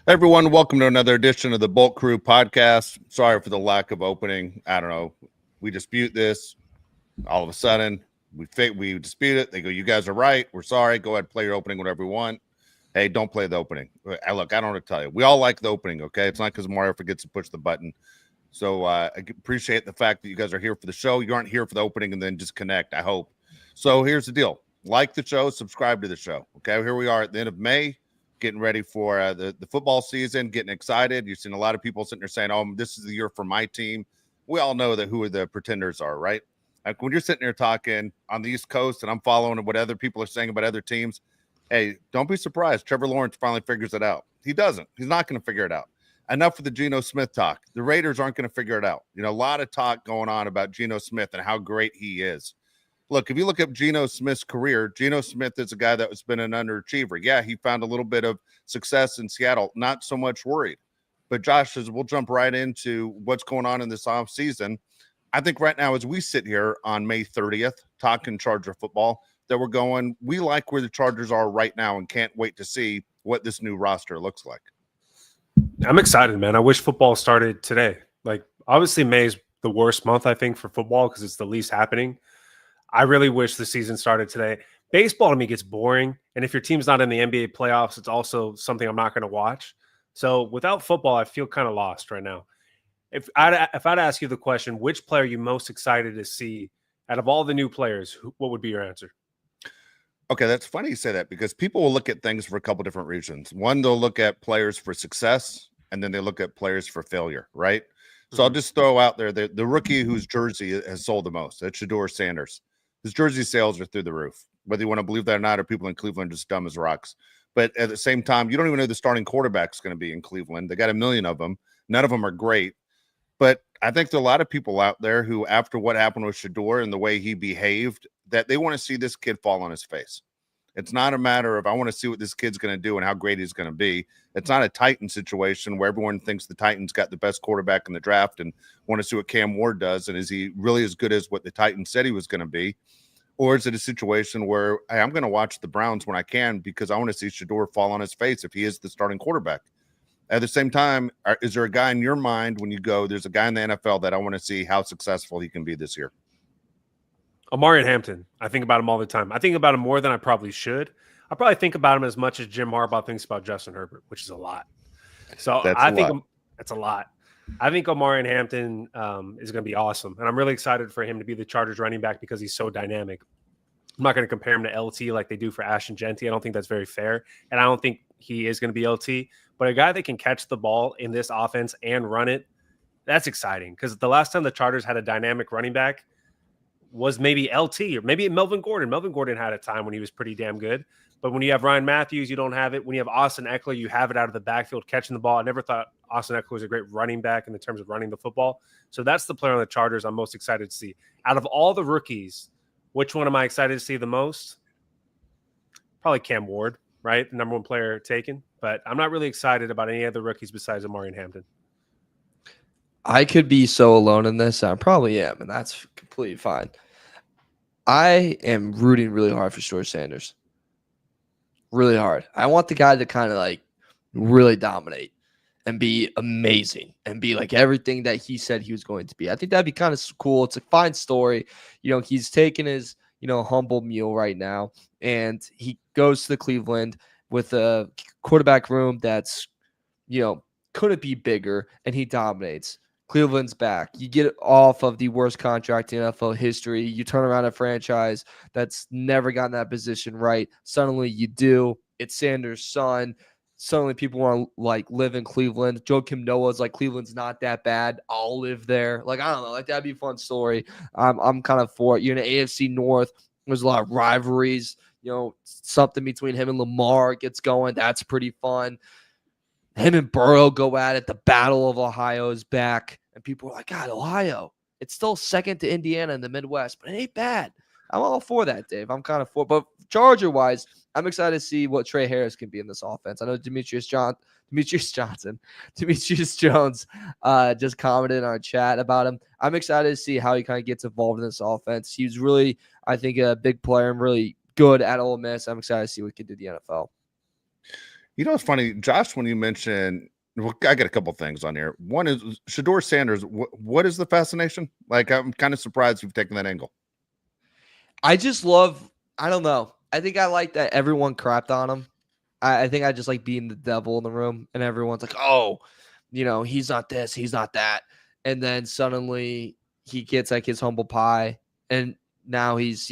Everyone, welcome to another edition of the Bolt Crew podcast. Sorry for the lack of opening. I don't know. We dispute this. All of a sudden, we dispute it. They go, "You guys are right. We're sorry. Go ahead, play your opening, whatever you want." Hey, don't play the opening. Look, I don't want to tell you. We all like the opening, okay? It's not because Mario forgets to push the button. So I appreciate the fact that you guys are here for the show. You aren't here for the opening and then disconnect, I hope. So here's the deal. Like the show, subscribe to the show. Okay, here we are at the end of May, getting ready for the football season, getting excited. You've seen a lot of people sitting there saying, "Oh, this is the year for my team." We all know that who the pretenders are, right? Like when you're sitting there talking on the East Coast and I'm following what other people are saying about other teams, hey, don't be surprised. Trevor Lawrence finally figures it out. He doesn't. He's not going to figure it out. Enough of the Geno Smith talk. The Raiders aren't going to figure it out. You know, a lot of talk going on about Geno Smith and how great he is. Look, if you look up Geno Smith's career, Geno Smith is a guy that has been an underachiever. Yeah, he found a little bit of success in Seattle, not so much worried. But Josh, as we'll jump right into what's going on in this offseason, I think right now as we sit here on May 30th talking Charger football, that we're going, we like where the Chargers are right now and can't wait to see what this new roster looks like. I'm excited, man. I wish football started today. Like, obviously, May is the worst month, I think, for football because it's the least happening. I really wish the season started today. Baseball to me gets boring. And if your team's not in the NBA playoffs, it's also something I'm not going to watch. So without football, I feel kind of lost right now. If I'd ask you the question, which player are you most excited to see out of all the new players, what would be your answer? Okay, that's funny you say that because people will look at things for a couple different reasons. One, they'll look at players for success, and then they look at players for failure, right? So I'll just throw out there the rookie whose jersey has sold the most. That's Shedeur Sanders. His jersey sales are through the roof. Whether you want to believe that or not, or people in Cleveland are just dumb as rocks. But at the same time, you don't even know who the starting quarterback is going to be in Cleveland. They got a million of them. None of them are great. But I think there are a lot of people out there who, after what happened with Shedeur and the way he behaved, that they want to see this kid fall on his face. It's not a matter of I want to see what this kid's going to do and how great he's going to be. It's not a Titan situation where everyone thinks the Titans got the best quarterback in the draft and want to see what Cam Ward does. And is he really as good as what the Titans said he was going to be? Or is it a situation where hey, I'm going to watch the Browns when I can because I want to see Shedeur fall on his face if he is the starting quarterback? At the same time, is there a guy in your mind when you go, there's a guy in the NFL that I want to see how successful he can be this year? Omarion Hampton. I think about him all the time. I think about him more than I probably should. I probably think about him as much as Jim Harbaugh thinks about Justin Herbert, which is a lot. So I think that's a lot. I think Omarion Hampton is going to be awesome. And I'm really excited for him to be the Chargers running back because he's so dynamic. I'm not going to compare him to LT like they do for Ashton Genty. I don't think that's very fair. And I don't think he is going to be LT. But a guy that can catch the ball in this offense and run it, that's exciting. Because the last time the Chargers had a dynamic running back was maybe LT or maybe Melvin Gordon. Melvin Gordon had a time when he was pretty damn good. But when you have Ryan Matthews, you don't have it. When you have Austin Eckler, you have it out of the backfield catching the ball. I never thought Austin Eckler was a great running back in the terms of running the football. So that's the player on the Chargers I'm most excited to see. Out of all the rookies, which one am I excited to see the most? Probably Cam Ward, right? The number one player taken. But I'm not really excited about any other rookies besides Omarion Hampton. I could be so alone in this. I probably am, and that's completely fine. I am rooting really hard for Shedeur Sanders. Really hard. I want the guy to kind of like really dominate and be amazing and be like everything that he said he was going to be. I think that'd be kind of cool. It's a fine story. You know, he's taking his, humble meal right now, and he goes to Cleveland with a quarterback room that's, couldn't be bigger, and he dominates. Cleveland's back. You get off of the worst contract in NFL history. You turn around a franchise that's never gotten that position right. Suddenly you do. It's Sanders' son. Suddenly people want to live in Cleveland. Joakim Noah's like, Cleveland's not that bad. I'll live there. I don't know. That'd be a fun story. I'm kind of for it. You're in the AFC North. There's a lot of rivalries. Something between him and Lamar gets going. That's pretty fun. Him and Burrow go at it. The Battle of Ohio is back. And people are like, God, Ohio. It's still second to Indiana in the Midwest, but it ain't bad. I'm all for that, Dave. I'm kind of for it. But Charger-wise, I'm excited to see what Trey Harris can be in this offense. I know Demetrius Jones just commented in our chat about him. I'm excited to see how he kind of gets involved in this offense. He's really, I think, a big player and really good at Ole Miss. I'm excited to see what he can do in the NFL. You know, it's funny, Josh, when you mentioned, well, I got a couple things on here. One is Shedeur Sanders. What is the fascination? Like, I'm kind of surprised you've taken that angle. I just love, I don't know. I think I like that everyone crapped on him. I think I just like being the devil in the room, and everyone's like, oh, he's not this, he's not that. And then suddenly he gets like his humble pie, and now he's,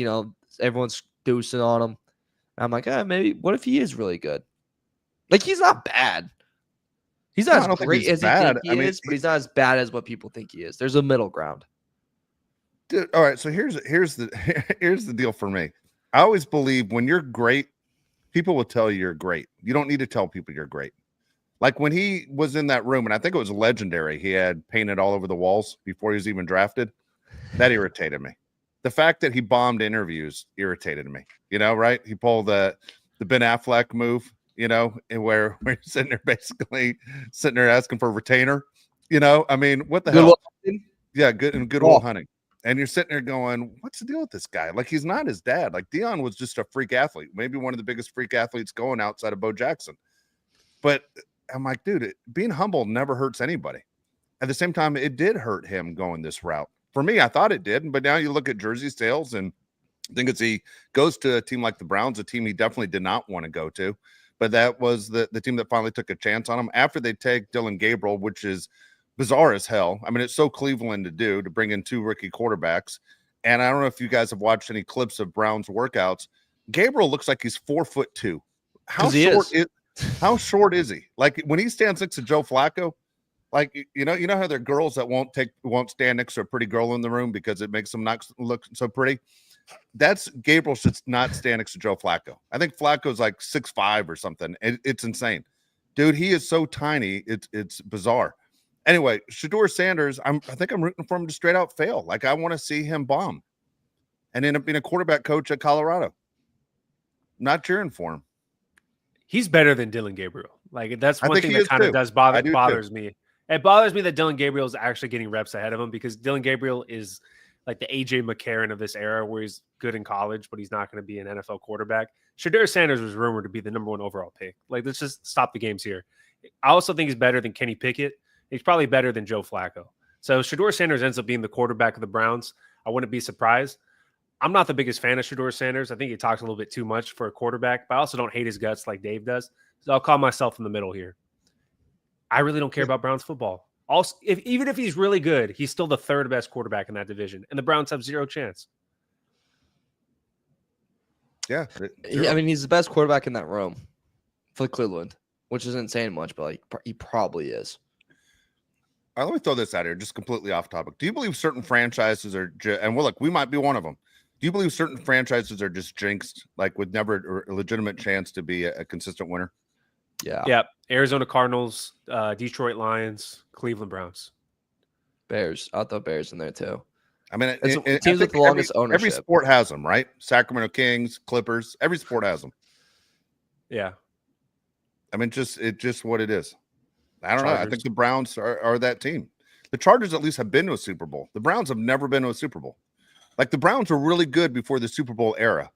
everyone's deucing on him. And I'm like, maybe, what if he is really good? Like, he's not bad. He's not as great as he thinks he is, but he's not as bad as what people think he is. There's a middle ground. Dude, all right, so here's the deal for me. I always believe when you're great, people will tell you you're great. You don't need to tell people you're great. Like when he was in that room, and I think it was legendary, he had painted all over the walls before he was even drafted. That irritated me. The fact that he bombed interviews irritated me. Right? He pulled the Ben Affleck move, where you're sitting there asking for a retainer. I mean, what the hell? Yeah, good old hunting. And you're sitting there going, what's the deal with this guy? Like, he's not his dad. Like, Dion was just a freak athlete, maybe one of the biggest freak athletes going outside of Bo Jackson. But I'm like, dude, being humble never hurts anybody. At the same time, it did hurt him going this route. For me, I thought it did. But now you look at jersey sales, and I think he goes to a team like the Browns, a team he definitely did not want to go to. But that was the team that finally took a chance on him after they take Dylan Gabriel, which is bizarre as hell. I mean, it's so Cleveland to bring in 2 rookie quarterbacks. And I don't know if you guys have watched any clips of Brown's workouts. Gabriel looks like he's 4'2". How short is he? Like when he stands next to Joe Flacco, like you know how there are girls that won't stand next to a pretty girl in the room because it makes them not look so pretty. That's Gabriel should not stand next to Joe Flacco. I think Flacco's like 6'5" or something. It's insane, dude. He is so tiny. It's bizarre. Anyway, Shedeur Sanders, I think I'm rooting for him to straight out fail. Like, I want to see him bomb and end up being a quarterback coach at Colorado. Not cheering for him. He's better than Dylan Gabriel. Like, that's one thing that kind of does bothers me. It bothers me that Dylan Gabriel is actually getting reps ahead of him because Dylan Gabriel is like the A.J. McCarron of this era where he's good in college, but he's not going to be an NFL quarterback. Shedeur Sanders was rumored to be the number 1 overall pick. Like, let's just stop the games here. I also think he's better than Kenny Pickett. He's probably better than Joe Flacco. So Shedeur Sanders ends up being the quarterback of the Browns. I wouldn't be surprised. I'm not the biggest fan of Shedeur Sanders. I think he talks a little bit too much for a quarterback, but I also don't hate his guts like Dave does. So I'll call myself in the middle here. I really don't care about Browns football. Also, even if he's really good, he's still the 3rd best quarterback in that division, and the Browns have 0 chance. Yeah. I mean, he's the best quarterback in that room for Cleveland, which isn't saying much, but like he probably is. All right, let me throw this out here, just completely off topic. Do you believe certain franchises are, and we might be one of them. Do you believe certain franchises are just jinxed, like with never a legitimate chance to be a consistent winner? Yeah. Yeah. Arizona Cardinals, Detroit Lions, Cleveland Browns. Bears. I'll throw Bears in there too. I mean, teams with the longest ownership. Every sport has them, right? Sacramento Kings, Clippers, every sport has them. Yeah. I mean, it's just what it is. I don't know. I think the Browns are that team. The Chargers at least have been to a Super Bowl. The Browns have never been to a Super Bowl. Like the Browns were really good before the Super Bowl era.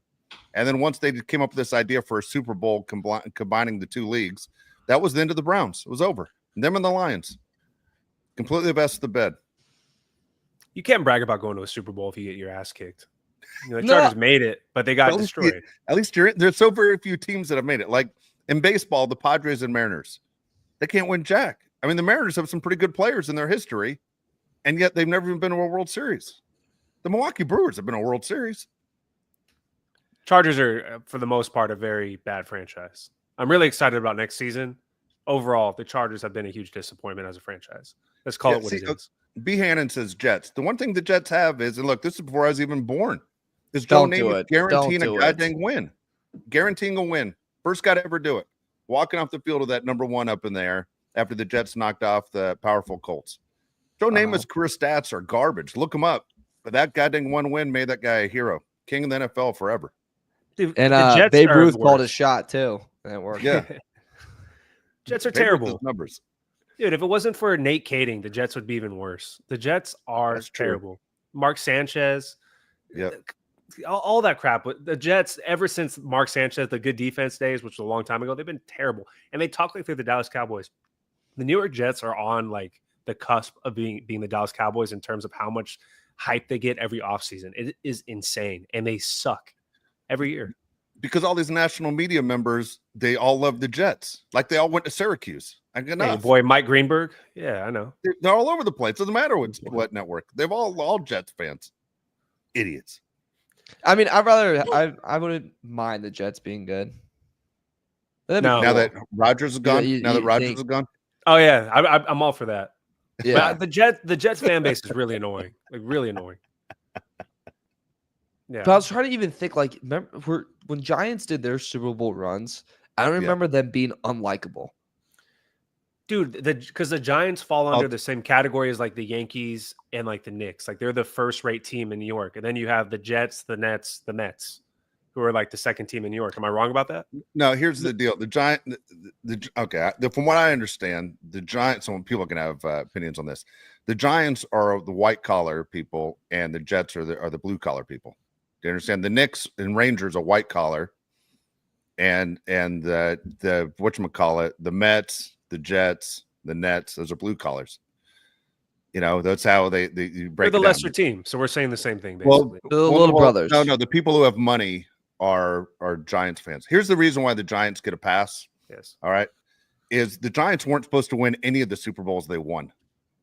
And then once they came up with this idea for a Super Bowl combining the 2 leagues, that was the end of the Browns. It was over. Them and the Lions. Completely the best of the bed. You can't brag about going to a Super Bowl if you get your ass kicked. The Chargers made it, but they got destroyed. At least there's so very few teams that have made it. Like in baseball, the Padres and Mariners. They can't win jack. I mean, the Mariners have some pretty good players in their history, and yet they've never even been to a World Series. The Milwaukee Brewers have been to a World Series. Chargers are, for the most part, a very bad franchise. I'm really excited about next season. Overall, the Chargers have been a huge disappointment as a franchise. Let's call it what it is. B. Hannon says Jets. The one thing the Jets have is, and look, this is before I was even born, is Joe Namath guaranteeing a goddamn win. Guaranteeing a win. First guy to ever do it. Walking off the field with that number 1 up in there after the Jets knocked off the powerful Colts. Joe Namath's career stats are garbage. Look him up. But that goddamn 1 win made that guy a hero. King of the NFL forever. Dude, and Babe Ruth called a shot too. That worked. Yeah. Jets are terrible. Numbers. Dude, if it wasn't for Nate Kading, the Jets would be even worse. The Jets are terrible. Mark Sanchez. Yep. all that crap. But the Jets, ever since Mark Sanchez, the good defense days, which was a long time ago, they've been terrible. And they talk like they're the Dallas Cowboys. The New York Jets are on like the cusp of being the Dallas Cowboys in terms of how much hype they get every offseason. It is insane. And they suck every year. Because all these national media members, they all love the Jets. Like they all went to Syracuse. Hey, boy, Mike Greenberg. Yeah, I know. They're all over the place. Doesn't matter what network. They've all Jets fans. Idiots. I mean, I wouldn't mind the Jets being good. No. Now that Rodgers is gone. Is gone. Oh yeah, I'm all for that. Yeah, but the Jets fan base is really annoying. Like really annoying. Yeah. But I was trying to even think, like, remember when Giants did their Super Bowl runs, I don't remember them being unlikable. Dude, because the Giants fall under the same category as like the Yankees and like the Knicks. Like they're the first-rate team in New York. And then you have the Jets, the Nets, the Mets, who are like the second team in New York. Am I wrong about that? No, here's the deal. From what I understand, the Giants, some people can have opinions on this. The Giants are the white-collar people, and the Jets are the blue-collar people. Do you understand? The Knicks and Rangers are white-collar, and the whatchamacallit, the Mets, the Jets, the Nets, those are blue collars. You know, that's how they break. They're the lesser team, so we're saying the same thing. Basically, the little brothers. No, the people who have money are Giants fans. Here's the reason why the Giants get a pass. Yes. All right, is the Giants weren't supposed to win any of the Super Bowls they won.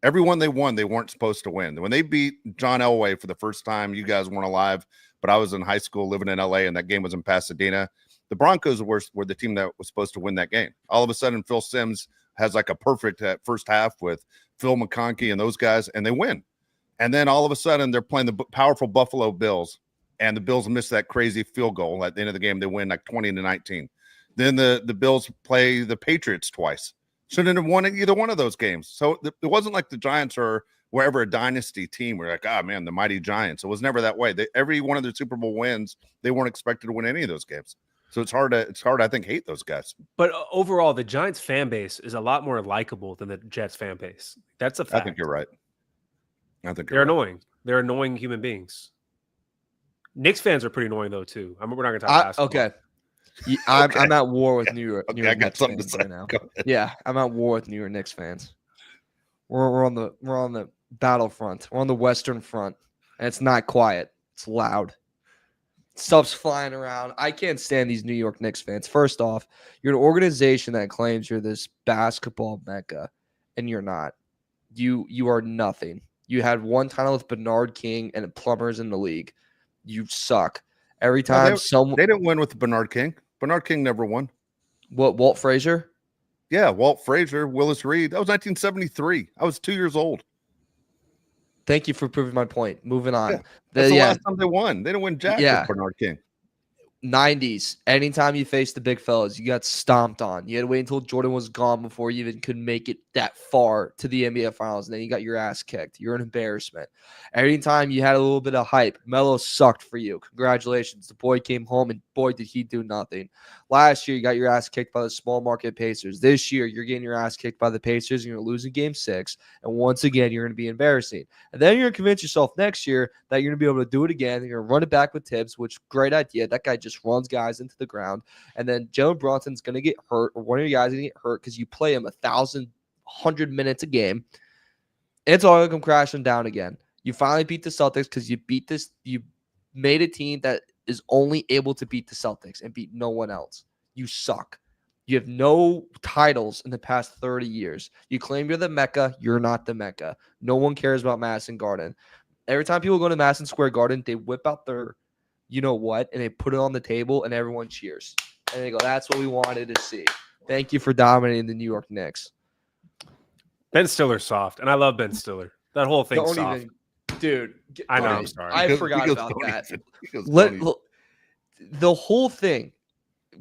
Every one they won, they weren't supposed to win. When they beat John Elway for the first time, you guys weren't alive, but I was in high school living in LA, and that game was in Pasadena. The Broncos were the team that was supposed to win that game. All of a sudden, Phil Simms has like a perfect first half with Phil McConkey and those guys, and they win. And then all of a sudden, they're playing the powerful Buffalo Bills, and the Bills miss that crazy field goal. At the end of the game, they win like 20-19. Then the Bills play the Patriots twice. Shouldn't have won either one of those games. So it wasn't like the Giants were ever a dynasty team. We're like, oh, man, the mighty Giants. It was never that way. Every one of their Super Bowl wins, they weren't expected to win any of those games. So it's hard, I think, hate those guys. But overall, the Giants fan base is a lot more likable than the Jets fan base. That's a fact. I think you're right. They're annoying. They're annoying human beings. Knicks fans are pretty annoying though too. We're not going to talk basketball. Okay. I'm at war with New York. Okay, I got something to say right now. Yeah, I'm at war with New York Knicks fans. We're on the battlefront. We're on the Western Front, and it's not quiet. It's loud. Stuff's flying around. I can't stand these New York Knicks fans. First off, you're an organization that claims you're this basketball mecca, and you're not. You are nothing. You had one title with Bernard King and plumbers in the league. You suck. Every time they didn't win with Bernard King. Bernard King never won. What, Walt Frazier? Yeah, Walt Frazier, Willis Reed. That was 1973. I was 2 years old. Thank you for proving my point. Moving on. Yeah. That's the last time they won. They didn't win jack with Bernard King. 90s. Anytime you faced the big fellas, you got stomped on. You had to wait until Jordan was gone before you even could make it that far to the NBA Finals, and then you got your ass kicked. You're an embarrassment. Anytime you had a little bit of hype, Melo sucked for you. Congratulations. The boy came home, and boy, did he do nothing. Last year, you got your ass kicked by the small market Pacers. This year, you're getting your ass kicked by the Pacers, and you're losing Game 6, and once again, you're going to be embarrassing. And then you're going to convince yourself next year that you're going to be able to do it again, and you're going to run it back with Tibbs, which, great idea. That guy just runs guys into the ground, and then Jalen Brunson's going to get hurt, or one of your guys is going to get hurt because you play him 1,100 minutes a game. It's all going to come crashing down again. You finally beat the Celtics because you made a team that is only able to beat the Celtics and beat no one else. You suck. You have no titles in the past 30 years. You claim you're the Mecca. You're not the Mecca. No one cares about Madison Garden. Every time people go to Madison Square Garden, they whip out their you know what, and they put it on the table, and everyone cheers. And they go, that's what we wanted to see. Thank you for dominating the New York Knicks. Ben Stiller's soft, and I love Ben Stiller. That whole thing's soft. Dude. I know, I'm sorry. I forgot about that. The whole thing,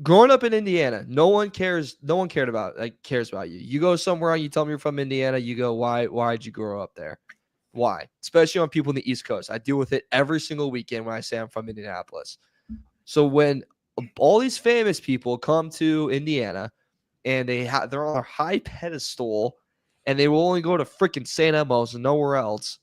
growing up in Indiana, no one cares about you. You go somewhere and you tell me you're from Indiana, you go, why'd you grow up there? Why? Especially on people in the East Coast. I deal with it every single weekend when I say I'm from Indianapolis. So when all these famous people come to Indiana and they're on a high pedestal and they will only go to freaking St. Elmo's and nowhere else,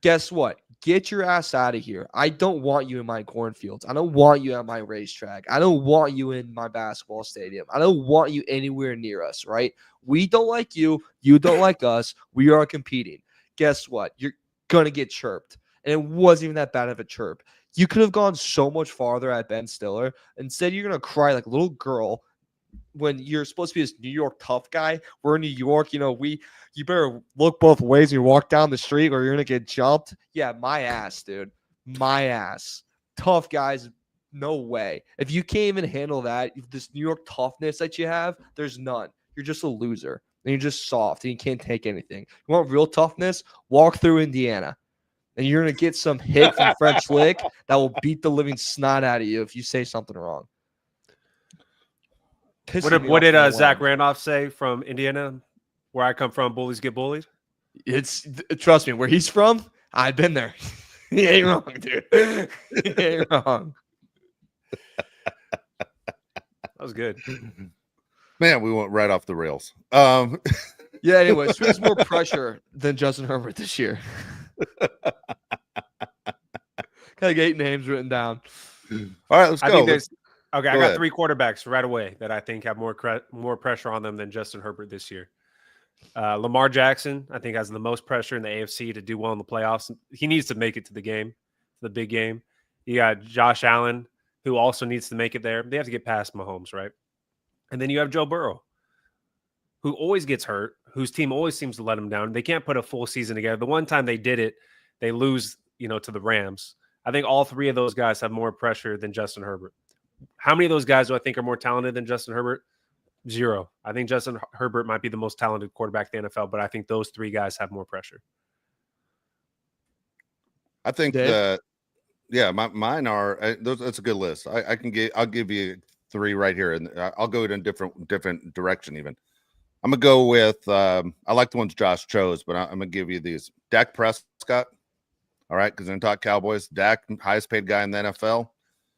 guess what? get your ass out of here. I don't want you in my cornfields. I don't want you at my racetrack. I don't want you in my basketball stadium. I don't want you anywhere near us, right? We don't like you. You don't like us. We are competing. Guess what? You're going to get chirped. And it wasn't even that bad of a chirp. You could have gone so much farther at Ben Stiller. Instead, you're going to cry like a little girl when you're supposed to be this New York tough guy. We're in New York. You better look both ways when you walk down the street or you're going to get jumped. Yeah, my ass, dude. My ass. Tough guys, no way. If you can't even handle that, this New York toughness that you have, there's none. You're just a loser. And you're just soft and you can't take anything. You want real toughness? Walk through Indiana. And you're going to get some hit from French Lick that will beat the living snot out of you if you say something wrong. What did Zach Randolph say from Indiana? Where I come from, bullies get bullied. Trust me, where he's from, I've been there. He ain't wrong, dude. He ain't wrong. That was good. Man, we went right off the rails. Yeah, anyways, who's more pressure than Justin Herbert this year? Got 8 names written down. All right, let's go. I got 3 quarterbacks right away that I think have more pressure on them than Justin Herbert this year. Lamar Jackson, I think, has the most pressure in the AFC to do well in the playoffs. He needs to make it to the big game. You got Josh Allen, who also needs to make it there. They have to get past Mahomes, right? And then you have Joe Burrow, who always gets hurt, whose team always seems to let him down. They can't put a full season together. The one time they did it, they lose, to the Rams. I think all 3 of those guys have more pressure than Justin Herbert. How many of those guys do I think are more talented than Justin Herbert? 0. I think Justin Herbert might be the most talented quarterback in the NFL, but I think those 3 guys have more pressure. I think mine are that's a good list. I'll give you 3 right here, and I'll go in a different direction even. I'm gonna go with I like the ones Josh chose, but I'm gonna give you these. Dak Prescott. All right, because I'm talking Cowboys. Dak, highest paid guy in the NFL.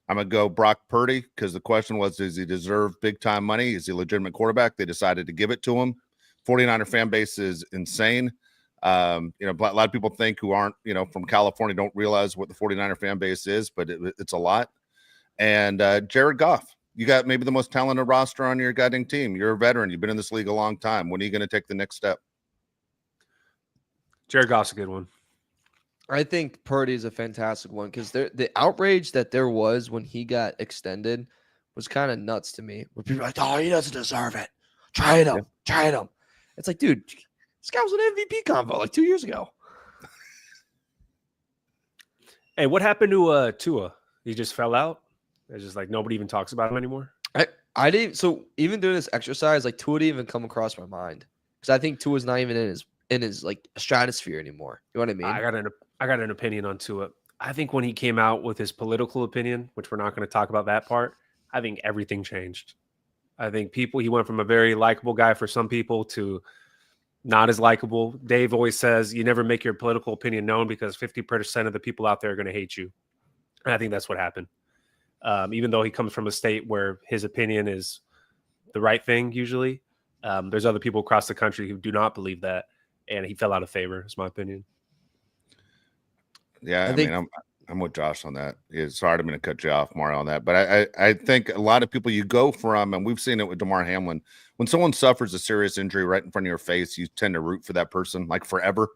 I'm going to go Brock Purdy because the question was, does he deserve big-time money? Is he a legitimate quarterback? They decided to give it to him. 49er fan base is insane. A lot of people think who aren't, from California don't realize what the 49er fan base is, but it's a lot. And Jared Goff, you got maybe the most talented roster on your goddamn team. You're a veteran. You've been in this league a long time. When are you going to take the next step? Jared Goff's a good one. I think Purdy is a fantastic one because the outrage that there was when he got extended was kind of nuts to me. Where people are like, oh, he doesn't deserve it. Trade him. It's like, dude, this guy was an MVP convo like 2 years ago. Hey, what happened to Tua? He just fell out? It's just like nobody even talks about him anymore? I didn't. So even doing this exercise, like Tua didn't even come across my mind because I think Tua's not even in his like stratosphere anymore. You know what I mean? I got an opinion on Tua. I think when he came out with his political opinion, which we're not going to talk about that part, I think everything changed. I think he went from a very likable guy for some people to not as likable. Dave always says you never make your political opinion known because 50% of the people out there are going to hate you. And I think that's what happened. Even though he comes from a state where his opinion is the right thing usually, there's other people across the country who do not believe that, and he fell out of favor, is my opinion. Yeah, I mean, I'm with Josh on that. Sorry, I'm going to cut you off, Mario, on that. But I think a lot of people you go from, and we've seen it with DeMar Hamlin, when someone suffers a serious injury right in front of your face, you tend to root for that person like forever.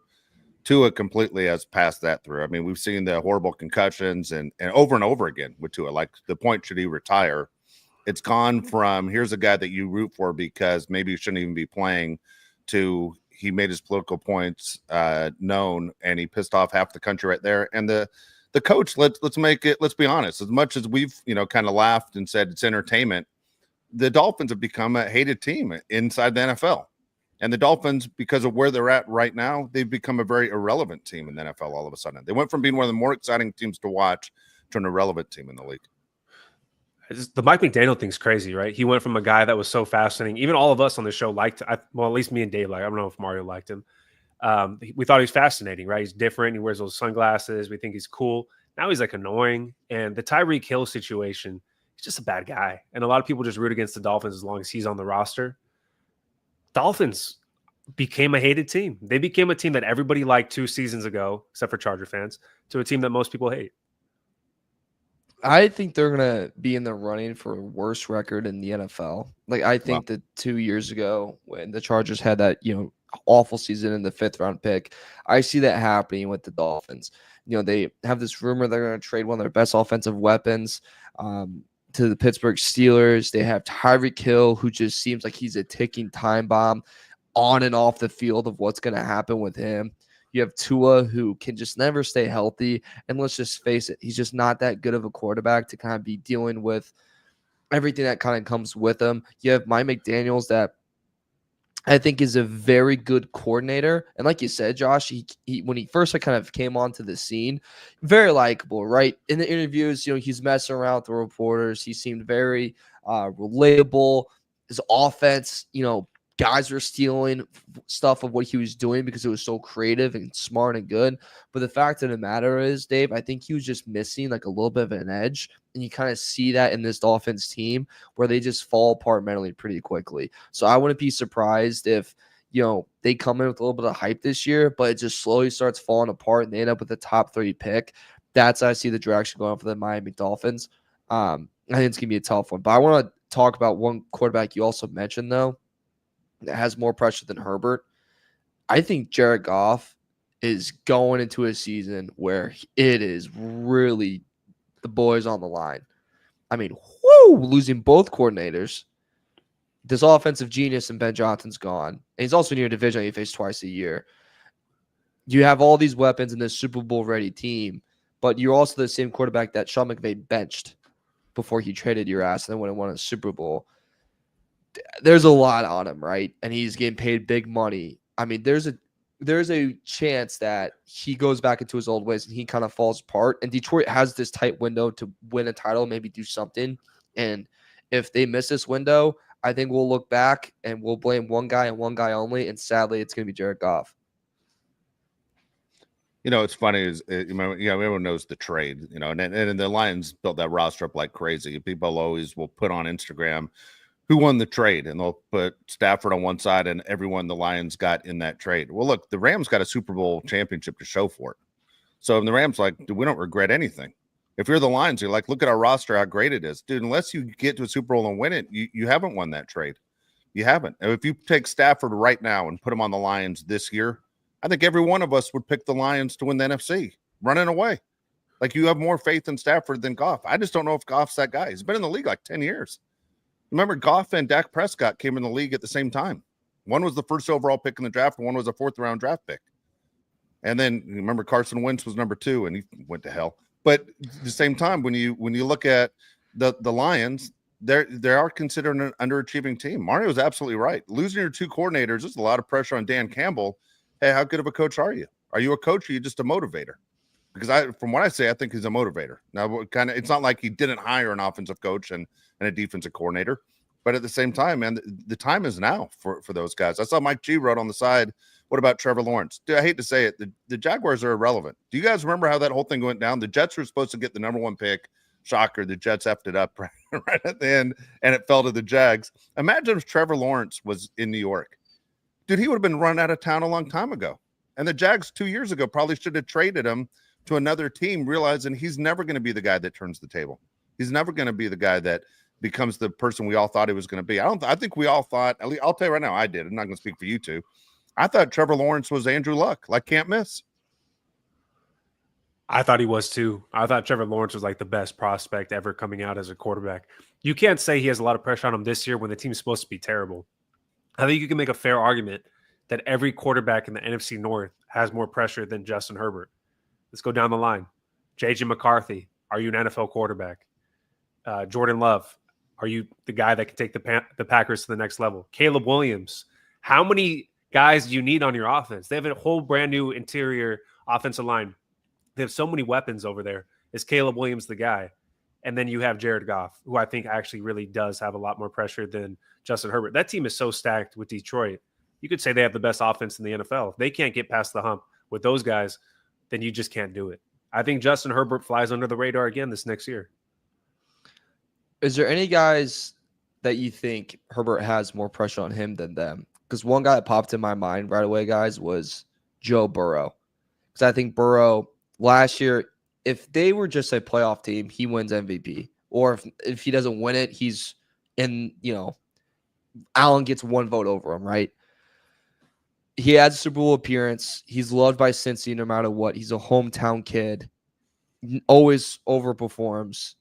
Tua completely has passed that through. I mean, we've seen the horrible concussions and over again with Tua. Like, the point, should he retire? It's gone from here's a guy that you root for because maybe you shouldn't even be playing to he made his political points known and he pissed off half the country right there. And the coach, let's be honest, as much as we've, kind of laughed and said it's entertainment, the Dolphins have become a hated team inside the NFL. And the Dolphins, because of where they're at right now, they've become a very irrelevant team in the NFL all of a sudden. They went from being one of the more exciting teams to watch to an irrelevant team in the league. The Mike McDaniel thing's crazy, right? He went from a guy that was so fascinating. Even all of us on the show liked, at least me and Dave liked. I don't know if Mario liked him. We thought he was fascinating, right? He's different. He wears those sunglasses. We think he's cool. Now he's like annoying. And the Tyreek Hill situation, he's just a bad guy. And a lot of people just root against the Dolphins as long as he's on the roster. Dolphins, became a hated team. They became a team that everybody liked 2 seasons ago, except for Charger fans, to a team that most people hate. I think they're going to be in the running for a worst record in the NFL. Like, I think that 2 years ago when the Chargers had that, awful season in the 5th round pick, I see that happening with the Dolphins. They have this rumor they're going to trade one of their best offensive weapons to the Pittsburgh Steelers. They have Tyreek Hill, who just seems like he's a ticking time bomb on and off the field of what's going to happen with him. You have Tua, who can just never stay healthy. And let's just face it, he's just not that good of a quarterback to kind of be dealing with everything that kind of comes with him. You have Mike McDaniels, that I think is a very good coordinator. And like you said, Josh, he when he first kind of came onto the scene, very likable, right? In the interviews, he's messing around with the reporters. He seemed very relatable. His offense, guys were stealing stuff of what he was doing because it was so creative and smart and good. But the fact of the matter is, Dave, I think he was just missing like a little bit of an edge. And you kind of see that in this Dolphins team where they just fall apart mentally pretty quickly. So I wouldn't be surprised if, they come in with a little bit of hype this year, but it just slowly starts falling apart and they end up with a top 3 pick. That's how I see the direction going for the Miami Dolphins. I think it's going to be a tough one. But I want to talk about one quarterback you also mentioned, though, that has more pressure than Herbert. I think Jared Goff is going into a season where it is really the boys on the line. I mean, losing both coordinators. This offensive genius and Ben Johnson's gone. And he's also in your division you face twice a year. You have all these weapons in this Super Bowl ready team, but you're also the same quarterback that Sean McVay benched before he traded your ass and then went and won a Super Bowl. There's a lot on him, right? And he's getting paid big money. I mean, there's a chance that he goes back into his old ways and he kind of falls apart. And Detroit has this tight window to win a title, maybe do something. And if they miss this window, I think we'll look back and we'll blame one guy and one guy only. And sadly, it's going to be Jared Goff. It's funny is everyone knows the trade, and the Lions built that roster up like crazy. People always will put on Instagram who won the trade, and they'll put Stafford on one side and everyone the Lions got in that trade. Well, look, the Rams got a Super Bowl championship to show for it. So the Rams we don't regret anything. If you're the Lions, you're like, look at our roster, how great it is. Dude, unless you get to a Super Bowl and win it, you haven't won that trade. You haven't. If you take Stafford right now and put him on the Lions this year, I think every one of us would pick the Lions to win the NFC, running away. Like, you have more faith in Stafford than Goff. I just don't know if Goff's that guy. He's been in the league like 10 years. Remember, Goff and Dak Prescott came in the league at the same time. One was the first overall pick in the draft, and one was a 4th round draft pick. And then remember, Carson Wentz was number 2, and he went to hell. But at the same time, when you look at the Lions, they are considered an underachieving team. Mario's absolutely right. Losing your 2 coordinators, there's a lot of pressure on Dan Campbell. Hey, how good of a coach are you? Are you a coach or are you just a motivator? Because from what I say, I think he's a motivator. Now, it's not like he didn't hire an offensive coach and a defensive coordinator, but at the same time, man, the time is now for those guys. I saw Mike G wrote on the side, what about Trevor Lawrence? Dude, I hate to say it, the Jaguars are irrelevant. Do you guys remember how that whole thing went down? The Jets were supposed to get the number 1 pick. Shocker, the Jets effed it up right at the end, and it fell to the Jags. Imagine if Trevor Lawrence was in New York. Dude, he would have been run out of town a long time ago. And the Jags 2 years ago probably should have traded him to another team, realizing he's never going to be the guy that turns the table. He's never going to be the guy that becomes the person we all thought he was going to be. I think we all thought, at least I'll tell you right now, I did. I'm not going to speak for you two. I thought Trevor Lawrence was Andrew Luck, like can't miss. I thought he was too. I thought Trevor Lawrence was like the best prospect ever coming out as a quarterback. You can't say he has a lot of pressure on him this year when the team's supposed to be terrible. I think you can make a fair argument that every quarterback in the NFC North has more pressure than Justin Herbert. Let's go down the line. J.J. McCarthy, are you an NFL quarterback? Jordan Love, are you the guy that can take the Packers to the next level? Caleb Williams, how many guys do you need on your offense? They have a whole brand new interior offensive line. They have so many weapons over there. Is Caleb Williams the guy? And then you have Jared Goff, who I think actually really does have a lot more pressure than Justin Herbert. That team is so stacked with Detroit. You could say they have the best offense in the NFL. If they can't get past the hump with those guys, then you just can't do it. I think Justin Herbert flies under the radar again this next year. Is there any guys that you think Herbert has more pressure on him than them? because one guy that popped in my mind right away, guys, was Joe Burrow. Because I think Burrow last year, if they were just a playoff team, he wins MVP. Or if he doesn't win it, he's in, Allen gets one vote over him, right? He has a Super Bowl appearance. He's loved by Cincy no matter what. He's a hometown kid. Always overperforms.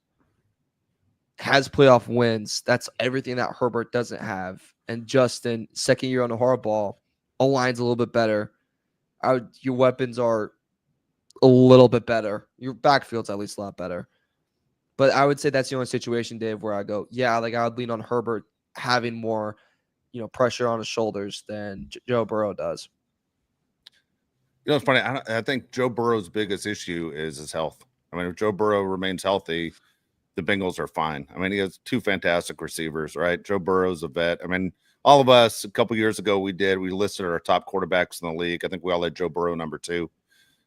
Has playoff wins. That's everything that Herbert doesn't have. And Justin, second year on the hardball, aligns a little bit better. Your weapons are a little bit better. Your backfield's at least a lot better. But I would say that's the only situation, Dave, where I go, yeah, like I would lean on Herbert having more, pressure on his shoulders than Joe Burrow does. It's funny. I think Joe Burrow's biggest issue is his health. I mean, if Joe Burrow remains healthy, the Bengals are fine. I mean, he has two fantastic receivers, right? Joe Burrow's a vet. I mean, all of us a couple years ago, we listed our top quarterbacks in the league. I think we all had Joe Burrow number 2.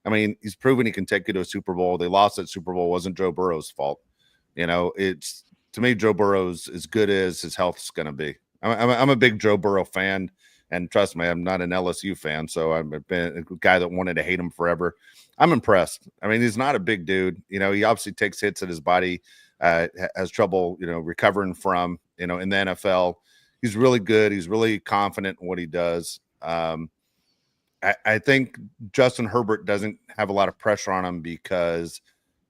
I mean, he's proven he can take you to a Super Bowl. They lost that Super Bowl. It wasn't Joe Burrow's fault. It's, to me, Joe Burrow's as good as his health's going to be. I'm a big Joe Burrow fan, and trust me, I'm not an LSU fan, so I've been a guy that wanted to hate him forever. I'm impressed. I mean, he's not a big dude. He obviously takes hits at his body, has trouble, recovering from, in the NFL. He's really good. He's really confident in what he does. I think Justin Herbert doesn't have a lot of pressure on him because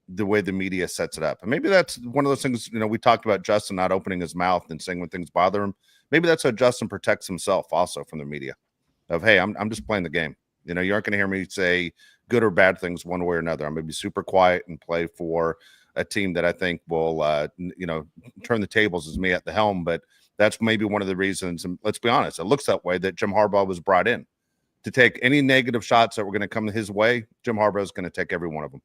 the way the media sets it up. And maybe that's one of those things, we talked about Justin not opening his mouth and saying when things bother him. Maybe that's how Justin protects himself also from the media of, hey, I'm just playing the game. You aren't going to hear me say good or bad things one way or another. I'm going to be super quiet and play for a team that I think will, turn the tables as me at the helm. But that's maybe one of the reasons, and let's be honest, it looks that way, that Jim Harbaugh was brought in to take any negative shots that were going to come his way. Jim Harbaugh is going to take every one of them.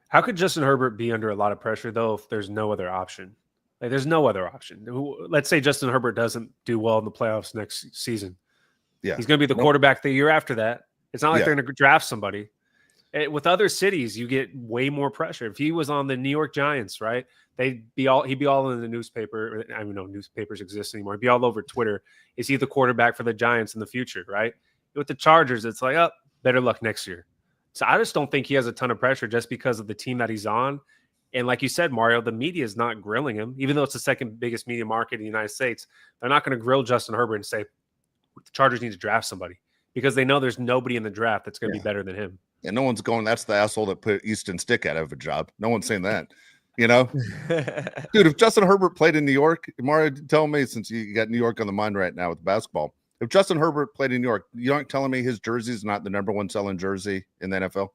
How could Justin Herbert be under a lot of pressure, though, if there's no other option? Like, there's no other option. Let's say Justin Herbert doesn't do well in the playoffs next season. Yeah, he's going to be the quarterback the year after that. It's not like they're going to draft somebody. With other cities, you get way more pressure. If he was on the New York Giants, right, he'd be all in the newspaper. I don't know newspapers exist anymore. He'd be all over Twitter. Is he the quarterback for the Giants in the future, right? With the Chargers, it's like, oh, better luck next year. So I just don't think he has a ton of pressure just because of the team that he's on. And like you said, Mario, the media is not grilling him, even though it's the second biggest media market in the United States. They're not going to grill Justin Herbert and say the Chargers need to draft somebody because they know there's nobody in the draft that's going to be better than him. And no one's going, that's the asshole that put Easton Stick out of a job. No one's saying that, Dude, if Justin Herbert played in New York, Mario, tell me, since you got New York on the mind right now with basketball, if Justin Herbert played in New York, you aren't telling me his jersey is not the number one selling jersey in the NFL?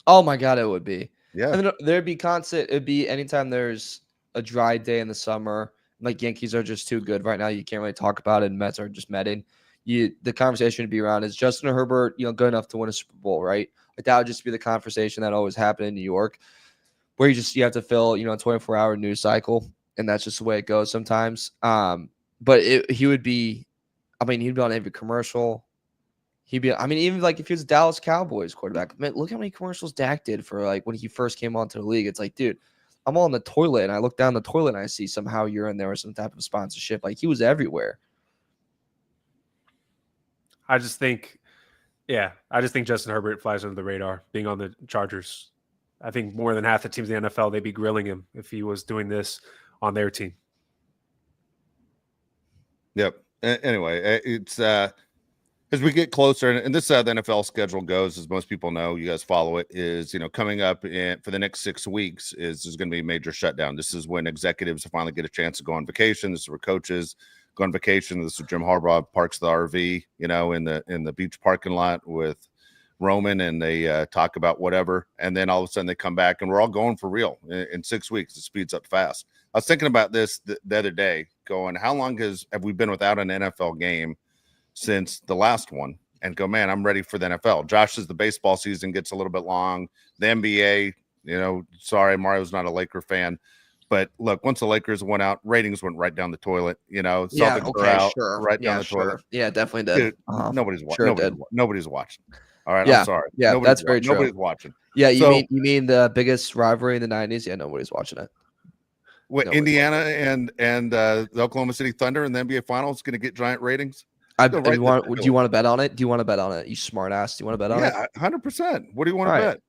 Oh, my God, it would be. Yeah. I mean, there'd be constant. It'd be anytime there's a dry day in the summer, like Yankees are just too good right now. You can't really talk about it, and Mets are just metting. The conversation would be around, is Justin Herbert, good enough to win a Super Bowl, right? Like that would just be the conversation that always happened in New York, where you have to fill, a 24-hour news cycle, and that's just the way it goes sometimes. But he would be, he'd be on every commercial. He'd be, even like if he was a Dallas Cowboys quarterback, man, look how many commercials Dak did for like when he first came onto the league. It's like, dude, I'm all in the toilet and I look down the toilet and I see somehow you're in there with some type of sponsorship. Like he was everywhere. I just think Justin Herbert flies under the radar being on the Chargers. I think more than half the teams in the NFL, they'd be grilling him if he was doing this on their team. Yep. Anyway, it's as we get closer, and this is how the NFL schedule goes, as most people know, you guys follow it, is, coming up for the next 6 weeks is going to be a major shutdown. This is when executives finally get a chance to go on vacation. This is where coaches go on vacation. This is Jim Harbaugh parks the RV, in the beach parking lot with Roman, and they talk about whatever. And then all of a sudden they come back and we're all going for real in 6 weeks. It speeds up fast. I was thinking about this the other day, going, how long have we been without an NFL game since the last one? And go, man, I'm ready for the NFL. Josh says the baseball season gets a little bit long. The NBA, sorry, Mario's not a Laker fan, but look, once the Lakers went out, ratings went right down the toilet. Celtics are out, right down the toilet. Yeah, definitely did. Dude, nobody's watching. Nobody's watching. All right, yeah. I'm sorry. Yeah, that's very true. Nobody's watching. Yeah, you mean the biggest rivalry in the 90s? Yeah, nobody's watching it. What, Indiana and the Oklahoma City Thunder in the NBA Finals going to get giant ratings? Do you want to bet on it? Do you want to bet on it? You smart ass. Do you want to bet on it? Yeah, 100%. What do you want to bet?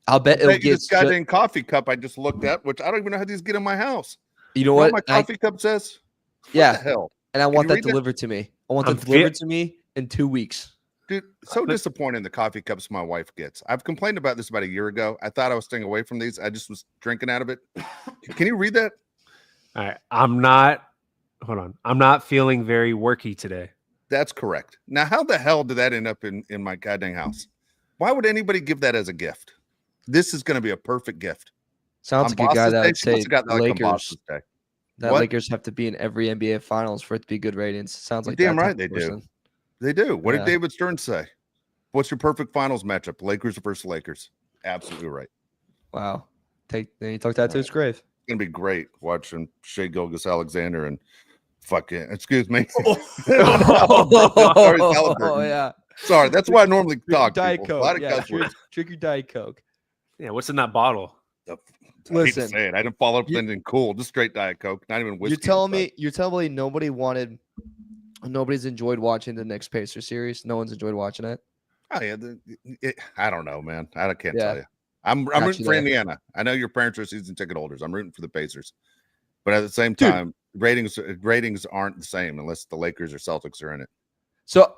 I'll bet it'll get this goddamn coffee cup I just looked at, which I don't even know how these get in my house. You know what my coffee cup says? Yeah. What the hell? And I want that delivered to me. I want that delivered to me in 2 weeks. Dude, so disappointing the coffee cups my wife gets. I've complained about this about a year ago. I thought I was staying away from these. I just was drinking out of it. Can you read that? All right. I'm not feeling very worky today. That's correct. Now, how the hell did that end up in my goddamn house? Why would anybody give that as a gift? This is going to be a perfect gift. Sounds like a guy that would say Lakers. Lakers have to be in every NBA Finals for it to be good ratings. Sounds like damn right they do. They do. What did David Stern say? What's your perfect finals matchup? Lakers versus Lakers. Absolutely right. Wow. Then he took that to his grave. It's gonna be great watching Shai Gilgeous-Alexander and fucking excuse me. Yeah. Sorry, that's why I normally talk. Diet Coke. A lot of drink your Diet Coke. Yeah, what's in that bottle? Listen, I hate to say it. I didn't follow up with anything cool. Just straight Diet Coke. Not even whiskey. You're telling me nobody's enjoyed watching the Knicks Pacers series. No one's enjoyed watching it. Oh yeah, I don't know, man. I can't tell you. I'm rooting for Indiana. I know your parents are season ticket holders. I'm rooting for the Pacers, but at the same time, ratings aren't the same unless the Lakers or Celtics are in it. So,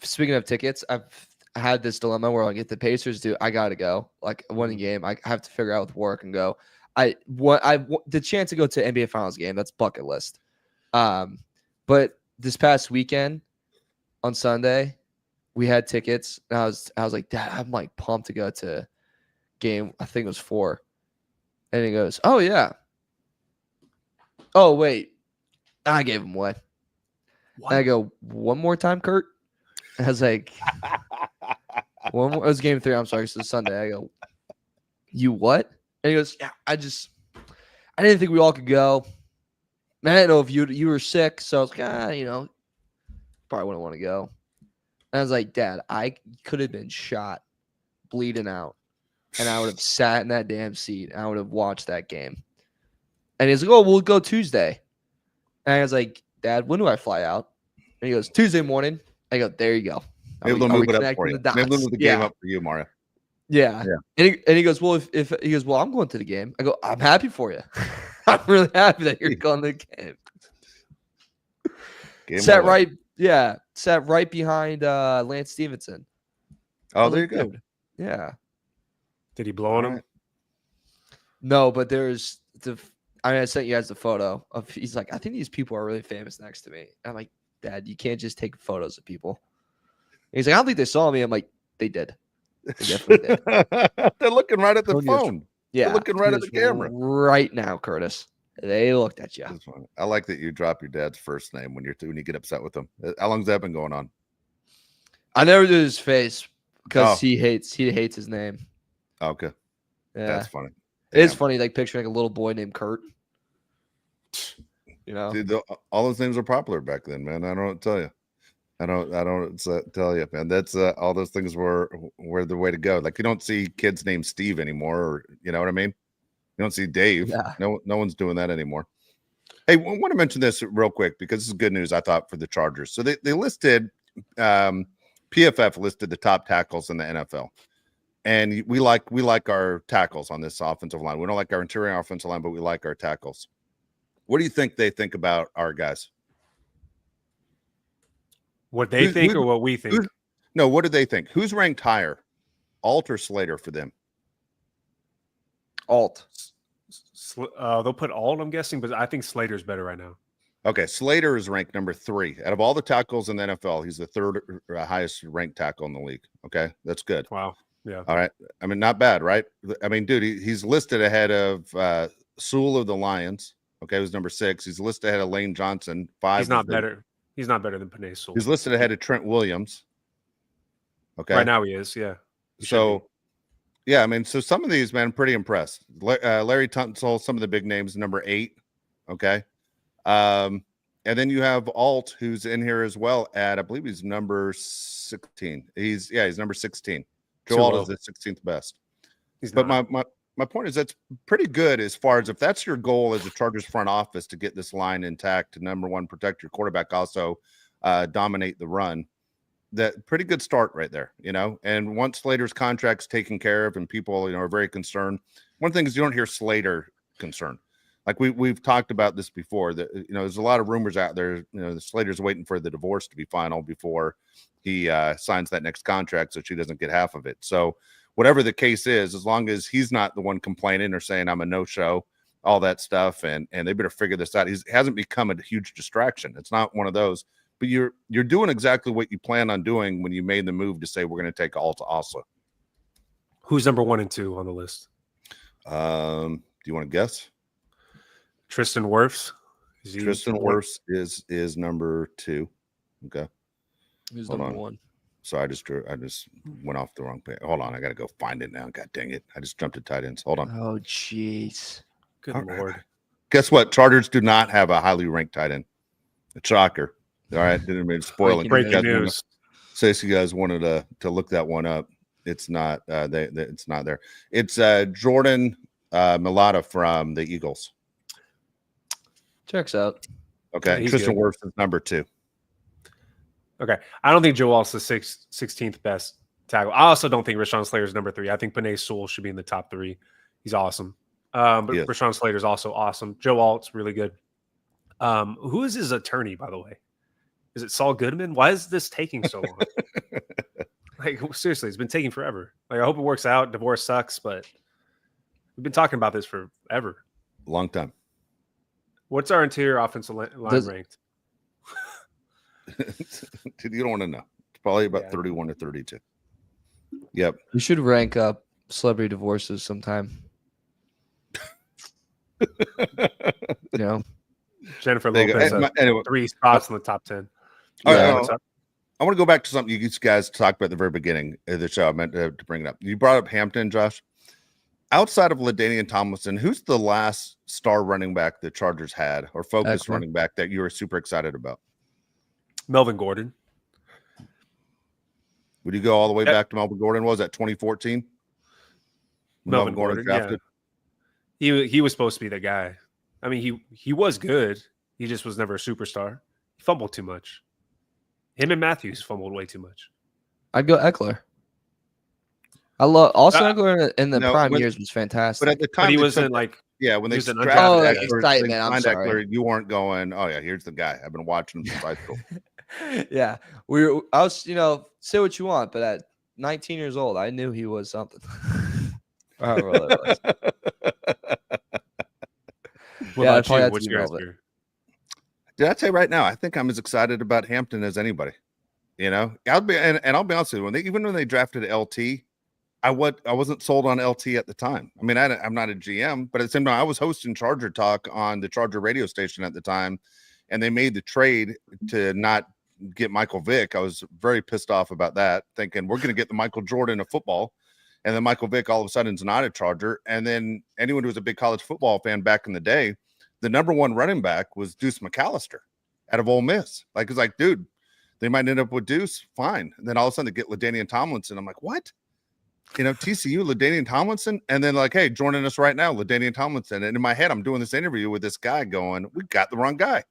speaking of tickets, I've had this dilemma where if the Pacers do, I gotta go. Like winning game, I have to figure out with work and go. The chance to go to NBA Finals game, that's bucket list. But this past weekend on Sunday, we had tickets, and I was like, Dad, I'm like pumped to go to game. I think it was 4, and he goes, "Oh yeah." Oh wait, I gave him one. And I go, "One more time, Kurt." And I was like, "One more." It was game 3. I'm sorry, so Sunday. I go, "You what?" And he goes, "Yeah, I didn't think we all could go. Man, I didn't know if you were sick, so I was like, probably wouldn't want to go." And I was like, "Dad, I could have been shot, bleeding out, and I would have sat in that damn seat, and I would have watched that game." And he's like, "Oh, we'll go Tuesday." And I was like, "Dad, when do I fly out?" And he goes, "Tuesday morning." I go, "There you go." Maybe they'll move it up for you. Maybe they'll move the game up for you, Mario. Yeah. And he goes, "Well, if he goes, well, I'm going to the game." I go, "I'm happy for you." I'm really happy that you're going to the game. Sat right behind Lance Stevenson. Oh, there you go. Yeah. Did he blow on him? No, but there's I sent you guys the photo of. He's like, "I think these people are really famous next to me." I'm like, "Dad, you can't just take photos of people." And he's like, "I don't think they saw me." I'm like, "They did. They definitely did." They're looking right at the phone. Yeah, they're looking right at the camera right now, Curtis. They looked at you. I like that you drop your dad's first name when you get upset with him. How long's that been going on? I never do his face because he hates his name. Okay, yeah, that's funny. It is funny, like picturing a little boy named Kurt. Dude, all those names are popular back then, man. I don't know what to tell you. I don't tell you, man. That's all those things were the way to go. Like you don't see kids named Steve anymore, or you know what I mean. You don't see Dave. Yeah. No one's doing that anymore. Hey, I want to mention this real quick because this is good news, I thought, for the Chargers. So they listed PFF listed the top tackles in the NFL. And we like our tackles on this offensive line. We don't like our interior offensive line, but we like our tackles. What do you think they think about our guys? What they think or what we think? No, what do they think? Who's ranked higher, Alt or Slater for them? Alt. They'll put Alt, I'm guessing, but I think Slater's better right now. Okay, Slater is ranked number 3. Out of all the tackles in the NFL, he's the 3rd highest ranked tackle in the league. Okay, that's good. Wow. Yeah. All right. I mean, not bad, right? I mean, dude, he's listed ahead of Sewell of the Lions. Okay, who's number 6. He's listed ahead of Lane Johnson. 5. He's not better. He's not better than Penei Sewell. He's listed ahead of Trent Williams. Okay. Right now he is, yeah. Yeah, I mean, so some of these, man, I'm pretty impressed. Larry Tunsil, some of the big names, number 8. Okay. And then you have Alt, who's in here as well at, I believe he's number 16. He's number 16. Joe Alt is the 16th best. But my point is that's pretty good as far as if that's your goal as a Chargers front office to get this line intact, to number 1, protect your quarterback. Also, dominate the run. That pretty good start right there, And once Slater's contract's taken care of and people, are very concerned. One thing is you don't hear Slater concerned. Like we've talked about this before, that there's a lot of rumors out there. The Slater's waiting for the divorce to be final before he signs that next contract, so she doesn't get half of it. So whatever the case is, as long as he's not the one complaining or saying I'm a no-show, all that stuff, and they better figure this out. He hasn't become a huge distraction. It's not one of those. But you're doing exactly what you plan on doing when you made the move to say we're going to take Alta Asa. Who's number 1 and 2 on the list? Do you want to guess? Tristan Wirfs. Tristan Wirfs is number 2. Okay. Who's number 1? So I just went off the wrong page. Hold on, I got to go find it now. God dang it! I just jumped to tight ends. Hold on. Oh jeez. Good Lord. Guess what? Chargers do not have a highly ranked tight end. A shocker. All right, didn't mean spoiling. Breaking news. Say you guys wanted to look that one up. It's not. It's not there. It's Jordan Mailata from the Eagles. Checks out. Okay, Tristan Wirfs is number 2. Okay, I don't think Joe Walt's the 16th best tackle. I also don't think Rashawn Slater is number 3. I think Penei Sewell should be in the top 3. He's awesome. But Rashawn Slater is also awesome. Joe Walt's really good. Who is his attorney, by the way? Is it Saul Goodman? Why is this taking so long? Like, seriously, it's been taking forever. Like, I hope it works out. Divorce sucks, but we've been talking about this forever. Long time. What's our interior offensive line ranked? Dude, you don't want to know. It's probably about 31 to 32. Yep. We should rank up celebrity divorces sometime. Jennifer Lopez, anyway, 3 spots in the top 10. All right, I want to go back to something you guys talked about at the very beginning of the show. I meant to bring it up. You brought up Hampton, Josh. Outside of LaDainian Tomlinson, who's the last star running back the Chargers had, or focused running back that you were super excited about? Melvin Gordon. Would you go all the way back to Melvin Gordon? What was that 2014? Melvin Gordon drafted. Yeah. He was supposed to be the guy. I mean, he was good. He just was never a superstar. He fumbled too much. Him and Matthews fumbled way too much. I'd go Eckler. I love Eckler in the prime years was fantastic. But at the time, he wasn't like when they drafted Eckler, you weren't going, oh yeah, here's the guy. I've been watching him since high school. Yeah, I was, say what you want, but at 19 years old, I knew he was something. I don't know what it was. What's your answer? Did I tell you right now? I think I'm as excited about Hampton as anybody. I'll be honest with you. Even when they drafted LT, I wasn't sold on LT at the time. I mean, I'm not a GM, but at the same time, I was hosting Charger Talk on the Charger radio station at the time, and they made the trade to not get Michael Vick. I was very pissed off about that, thinking we're going to get the Michael Jordan of football, and then Michael Vick all of a sudden is not a Charger. And then anyone who was a big college football fan back in the day, the number 1 running back was Deuce McAllister out of Ole Miss. It's like, dude, they might end up with Deuce, fine. And then all of a sudden they get LaDainian Tomlinson. I'm like, what? TCU, LaDainian Tomlinson, and then hey, joining us right now, LaDainian Tomlinson. And in my head, I'm doing this interview with this guy going, we got the wrong guy.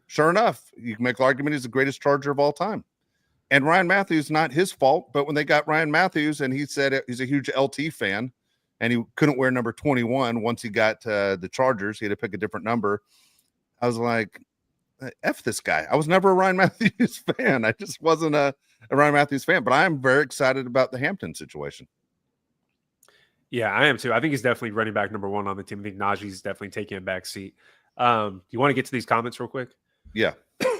Sure enough, you can make the argument he's the greatest Charger of all time. And Ryan Matthews, not his fault, but when they got Ryan Matthews and he said he's a huge LT fan and he couldn't wear number 21 once he got to the Chargers, he had to pick a different number. I was like, F this guy. I was never a Ryan Matthews fan. I just wasn't a Ryan Matthews fan, but I am very excited about the Hampton situation. Yeah, I am too. I think he's definitely running back number 1 on the team. I think Najee's definitely taking a back seat. Do you want to get to these comments real quick? Yeah. All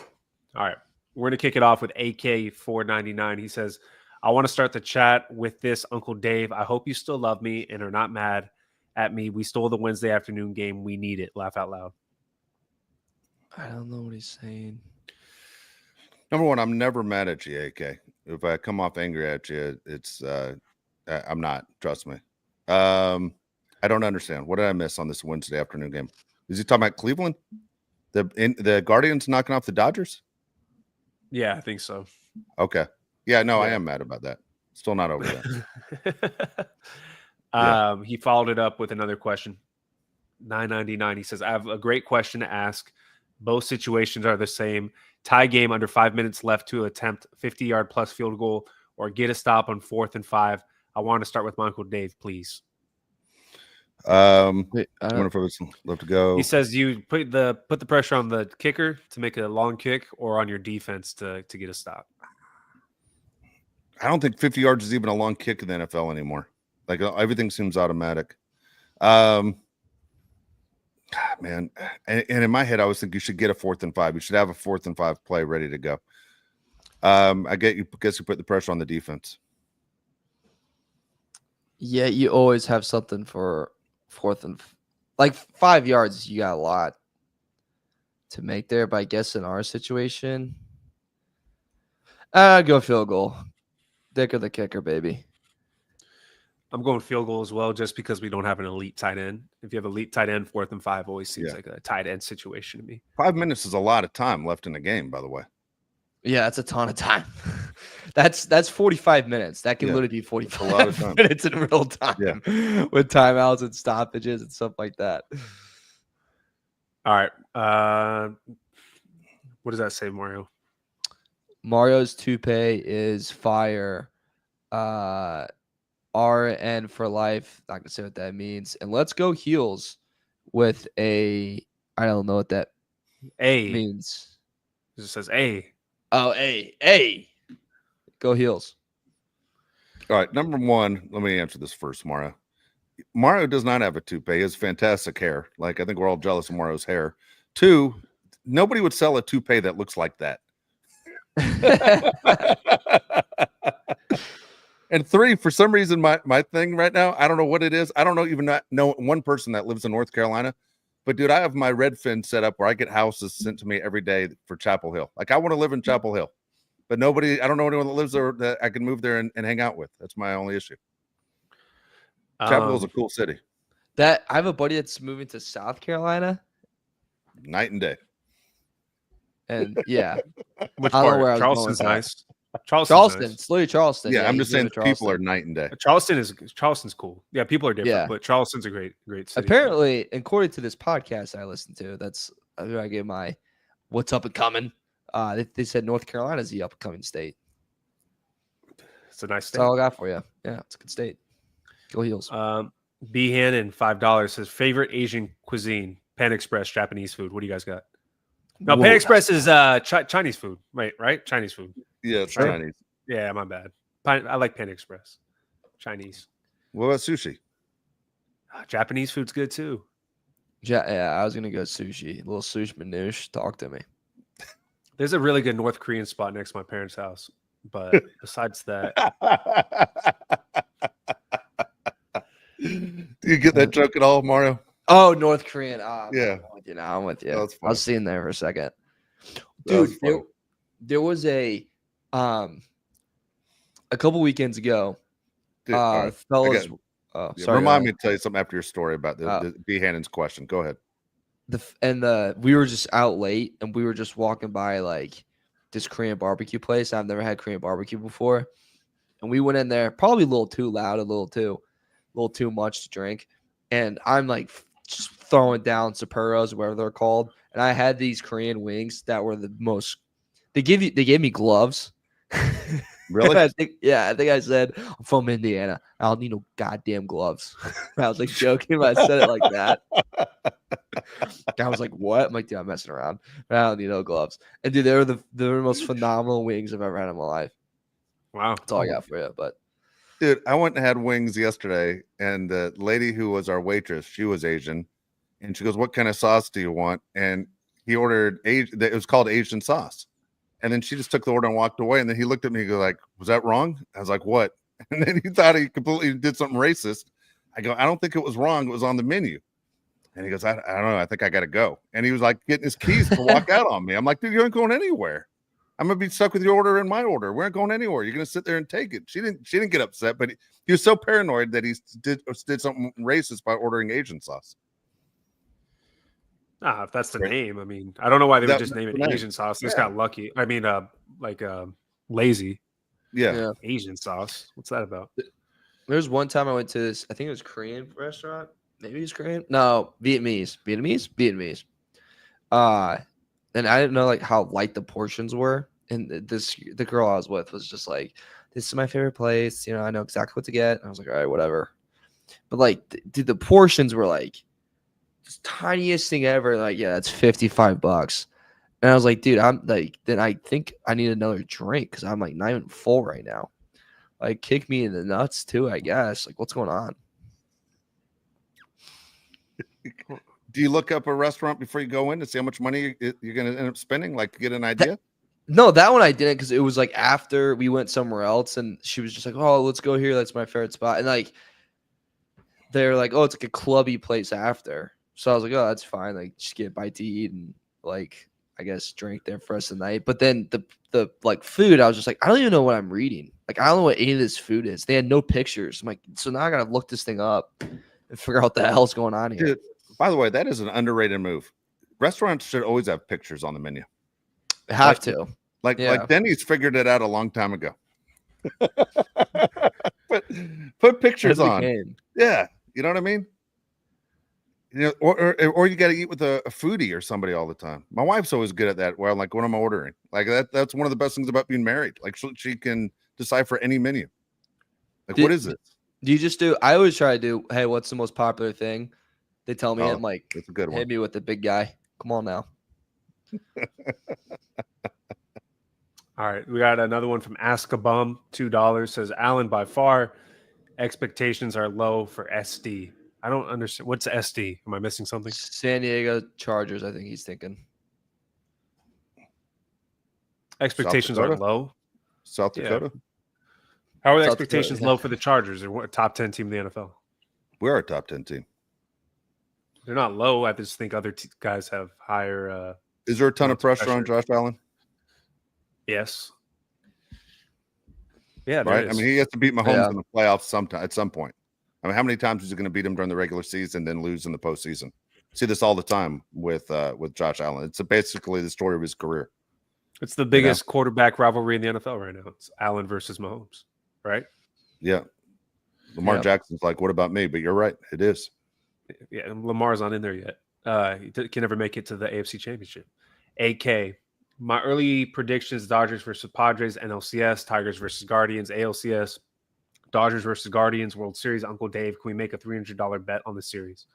right. We're going to kick it off with AK499. He says, I want to start the chat with this, Uncle Dave. I hope you still love me and are not mad at me. We stole the Wednesday afternoon game. We need it. Laugh out loud. I don't know what he's saying. Number 1, I'm never mad at you, AK. If I come off angry at you, it's I'm not. Trust me. I don't understand. What did I miss on this Wednesday afternoon game? Is he talking about Cleveland? The Guardians knocking off the Dodgers? Yeah, I think so. Okay. Yeah, no, I am mad about that. Still not over that. He followed it up with another question. 999. He says, I have a great question to ask. Both situations are the same. tie game under 5 minutes left to attempt 50-yard plus field goal, or get a stop on 4th and 5. I want to start with my Uncle Dave, please. Wait, I wonder if it's left to go. He says you put the pressure on the kicker to make a long kick, or on your defense to get a stop. I don't think 50 yards is even a long kick in the NFL anymore. Like everything seems automatic. Man, and in my head, I was thinking you should get a 4th and 5. You should have a 4th and 5 play ready to go. I guess you put the pressure on the defense. Yeah, you always have something for 4th and like 5 yards. You got a lot to make there, but I guess in our situation, go field goal. Dick of the kicker, baby. I'm going field goal as well, just because we don't have an elite tight end. If you have elite tight end, 4th and 5 always seems like a tight end situation to me. 5 minutes is a lot of time left in the game, by the way. Yeah, that's a ton of time. That's 45 minutes. That can literally be 45 minutes in real time with timeouts and stoppages and stuff like that. All right. What does that say, Mario? Mario's toupee is fire. RN for life. Not gonna say what that means. And let's go heels with I don't know what that means. It just says A. Oh, A. Go heels. All right, number one, let me answer this first, Mario. Mario does not have a toupee. He has fantastic hair. Like, I think we're all jealous of Mario's hair. 2, nobody would sell a toupee that looks like that. And 3, for some reason, my thing right now, I don't know what it is. I don't know one person that lives in North Carolina. But, dude, I have my Redfin set up where I get houses sent to me every day for Chapel Hill. Like, I want to live in Chapel Hill. But I don't know anyone that lives there that I can move there and hang out with. That's my only issue. Chapel Hill's a cool city. I have a buddy that's moving to South Carolina. Night and day. And, yeah. Which part? Charleston's nice. Charleston. Nice. It's literally Charleston. Yeah, I'm just saying people are night and day. Charleston's cool. Yeah, people are different, but Charleston's a great city. Apparently, according to this podcast I listened to, that's who I gave my what's up and coming. They said North Carolina is the up and coming state. It's a nice state. That's all I got for you. Yeah, it's a good state. Go Heels. B Hannon, $5 says favorite Asian cuisine, Pan Express, Japanese food. What do you guys got? No, Pan Express is Chinese food, right? Chinese food. Yeah, it's Chinese. Yeah, my bad. I like Pan Express. Chinese. What about sushi? Japanese food's good too. Yeah, I was gonna go sushi. A little sushi manouche. Talk to me. There's a really good North Korean spot next to my parents' house, but besides that, do you get that joke at all, Mario? Oh, North Korean. Yeah. I'm with you. I was seeing there for a second, dude. There was a couple weekends ago. Dude, fellas. Sorry. Remind me to tell you something after your story about the B Hannon's question. Go ahead. We were just out late and we were just walking by like this Korean barbecue place. I've never had Korean barbecue before, and we went in there probably a little too loud, a little too much to drink, and I'm like just throwing down Sapporo's, whatever they're called, and I had these Korean wings that were the most. They gave me gloves. Really? I think I said I'm from Indiana. I don't need no goddamn gloves. I was like joking, but I said it like that. I was like, "What?" I'm like, "Dude, I'm messing around. I don't need no gloves." And dude, they were the most phenomenal wings I've ever had in my life. Wow, that's all I got for you. But dude, I went and had wings yesterday, and the lady who was our waitress, she was Asian, and she goes, "What kind of sauce do you want?" And he ordered it was called Asian sauce. And then she just took the order and walked away. And then he looked at me and goes like, "Was that wrong?" I was like, "What?" And then he thought he completely did something racist. I go, "I don't think it was wrong. It was on the menu." And he goes, I don't know. I think I got to go. And he was like getting his keys to walk out on me. I'm like, "Dude, you ain't going anywhere. I'm going to be stuck with your order and my order. We aren't going anywhere. You're going to sit there and take it." She didn't get upset, but he was so paranoid that he did something racist by ordering Asian sauce. If that's the name, I mean, I don't know why they would just name it Asian sauce. They just got lucky. I mean, lazy. Yeah. Asian sauce. What's that about? There's one time I went to this, I think it was Korean restaurant. Maybe it's Korean. No, Vietnamese. and I didn't know like how light the portions were. And the girl I was with was just like, "This is my favorite place. I know exactly what to get." And I was like, "All right, whatever." But like, dude, the portions were like the tiniest thing ever. Like, yeah, that's $55. And I was like, dude, I'm like, then I think I need another drink because I'm like not even full right now. Like, kick me in the nuts too, I guess. Like, what's going on? Do you look up a restaurant before you go in to see how much money you're going to end up spending, like to get an idea? No, that one I didn't because it was like after we went somewhere else and she was just like, "Oh, let's go here. That's my favorite spot." And like, they're like, "Oh, it's like a clubby place after." So I was like, "Oh, that's fine. Like, just get a bite to eat and like, I guess drink there for us tonight." But then the like food, I was just like, I don't even know what I'm reading. Like, I don't know what any of this food is. They had no pictures. I'm like, so now I gotta look this thing up and figure out what the hell's going on here. Dude, by the way, that is an underrated move. Restaurants should always have pictures on the menu. Have to. Like Denny's figured it out a long time ago. put pictures on. Yeah, you know what I mean? Or you got to eat with a foodie or somebody all the time. My wife's always good at that. Where I'm like, what am I ordering? Like that's one of the best things about being married. Like she can decipher any menu. Like, what is it? Do you just do? I always try to do. Hey, what's the most popular thing? They tell me, I'm like, it's a good one. Hit me with the big guy. Come on now. All right, we got another one from Ask a Bum, $2. Says Alan, by far, expectations are low for SD. I don't understand. What's SD? Am I missing something? San Diego Chargers, I think he's thinking. Expectations are low? South Dakota? Yeah. How are the expectations low for the Chargers? They're a top 10 team in the NFL. We're a top 10 team. They're not low. I just think other guys have higher. Is there a ton of pressure on Josh Allen? Yes. Yeah, right. I mean, he has to beat Mahomes in the playoffs at some point. I mean, how many times is he going to beat him during the regular season, then lose in the postseason? See this all the time with Josh Allen. It's basically the story of his career. It's the biggest quarterback rivalry in the NFL right now. It's Allen versus Mahomes, right? Yeah. Lamar Jackson's like, what about me? But you're right. It is. Yeah, Lamar's not in there yet. He can never make it to the AFC Championship. AK. My early predictions: Dodgers versus Padres, NLCS, Tigers versus Guardians, ALCS, Dodgers versus Guardians, World Series. Uncle Dave, can we make a $300 bet on the series?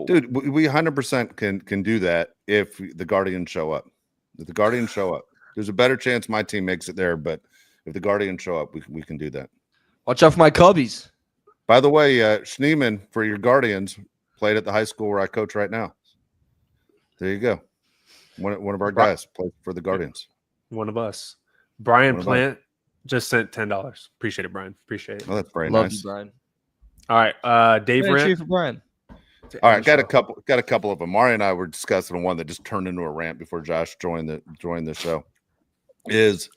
Dude, we 100% can do that if the Guardians show up. If the Guardians show up, there's a better chance my team makes it there. But if the Guardians show up, we can do that. Watch out for my Cubbies. By the way, Schneeman for your Guardians played at the high school where I coach right now. There you go. One of our guys played for the Guardians. One of us. Brian Plant just sent $10. Appreciate it, Brian. Appreciate it. Oh, that's very nice. Love you, Brian. All right, Dave Rant. For Brian. All right, got a couple of them. Mario and I were discussing one that just turned into a rant before Josh joined the show. Is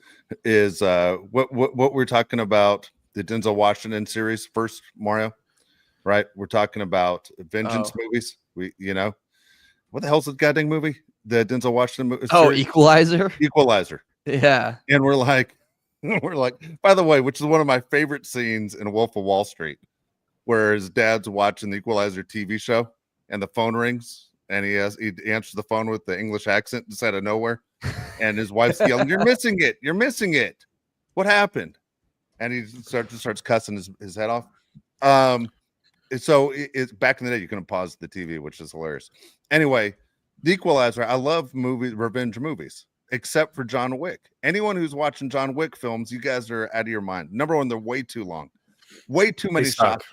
what we're talking about the Denzel Washington series first, Mario? Right? We're talking about vengeance movies. What the hell's the goddamn movie? The Denzel Washington movie. Series? Equalizer. Equalizer. Yeah. And we're like, by the way, which is one of my favorite scenes in Wolf of Wall Street, where his dad's watching the Equalizer TV show and the phone rings and he answers the phone with the English accent just out of nowhere. And his wife's yelling, "You're missing it. You're missing it. What happened?" And he starts cussing his head off. So it's back in the day, you couldn't pause the TV, which is hilarious. Anyway, the Equalizer, I love revenge movies, except for John Wick. Anyone who's watching John Wick films, you guys are out of your mind. Number one, they're way too long. Way too many shots.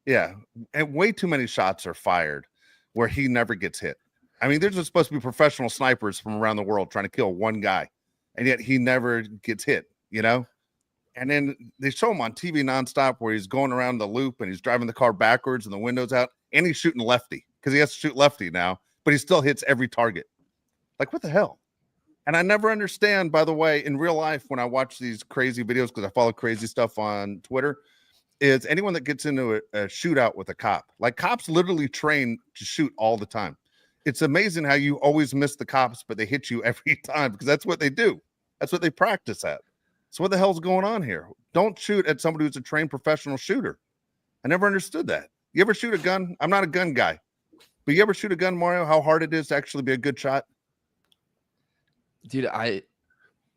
And way too many shots are fired where he never gets hit. I mean, there's supposed to be professional snipers from around the world trying to kill one guy, and yet he never gets hit, And then they show him on TV nonstop where he's going around the loop and he's driving the car backwards and the window's out, and he's shooting lefty because he has to shoot lefty now, but he still hits every target. Like, what the hell? And I never understand, by the way, in real life, when I watch these crazy videos, because I follow crazy stuff on Twitter, is anyone that gets into a shootout with a cop. Like, cops literally train to shoot all the time. It's amazing how you always miss the cops, but they hit you every time because that's what they do. That's what they practice at. So what the hell's going on here? Don't shoot at somebody who's a trained professional shooter. I never understood that. You ever shoot a gun? I'm not a gun guy. But you ever shoot a gun, Mario, how hard it is to actually be a good shot? Dude, I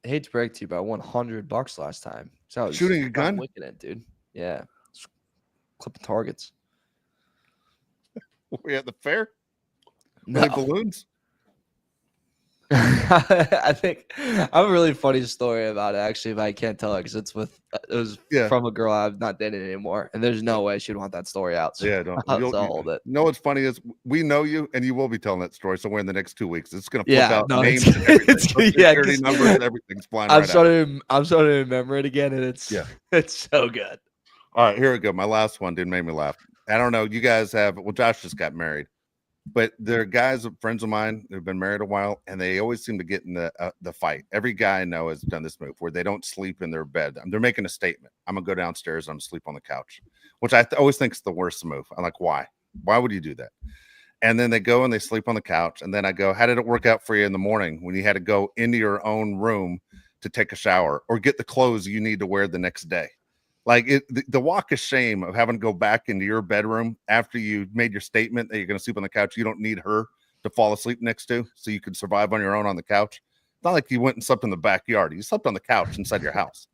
hate to break to you, but I won $100 last time. So I was Shooting a gun? Wicked it, dude. Yeah. Just clipping targets. Were we at the fair? No. Were they balloons? I think I have a really funny story about it, actually, but I can't tell it because it was from a girl I'm not dating anymore, and there's no way she'd want that story out. So Yeah, don't. I'll hold it. You know what's funny is we know you, and you will be telling that story somewhere in the next 2 weeks. It's going to flip out names and everything. Security numbers, everything's flying I'm starting to remember it again, and it's so good. All right, here we go. My last one didn't make me laugh. I don't know. You guys have Josh just got married. But there are guys, friends of mine, who've been married a while, and they always seem to get in the fight. Every guy I know has done this move where they don't sleep in their bed. They're making a statement. I'm going to go downstairs. I'm going to sleep on the couch, which I always think is the worst move. I'm like, why? Why would you do that? And then they go and they sleep on the couch. And then I go, how did it work out for you in the morning when you had to go into your own room to take a shower or get the clothes you need to wear the next day? Like the walk of shame of having to go back into your bedroom after you made your statement that you're going to sleep on the couch. You don't need her to fall asleep next to, so you can survive on your own on the couch. It's not like you went and slept in the backyard. You slept on the couch inside your house,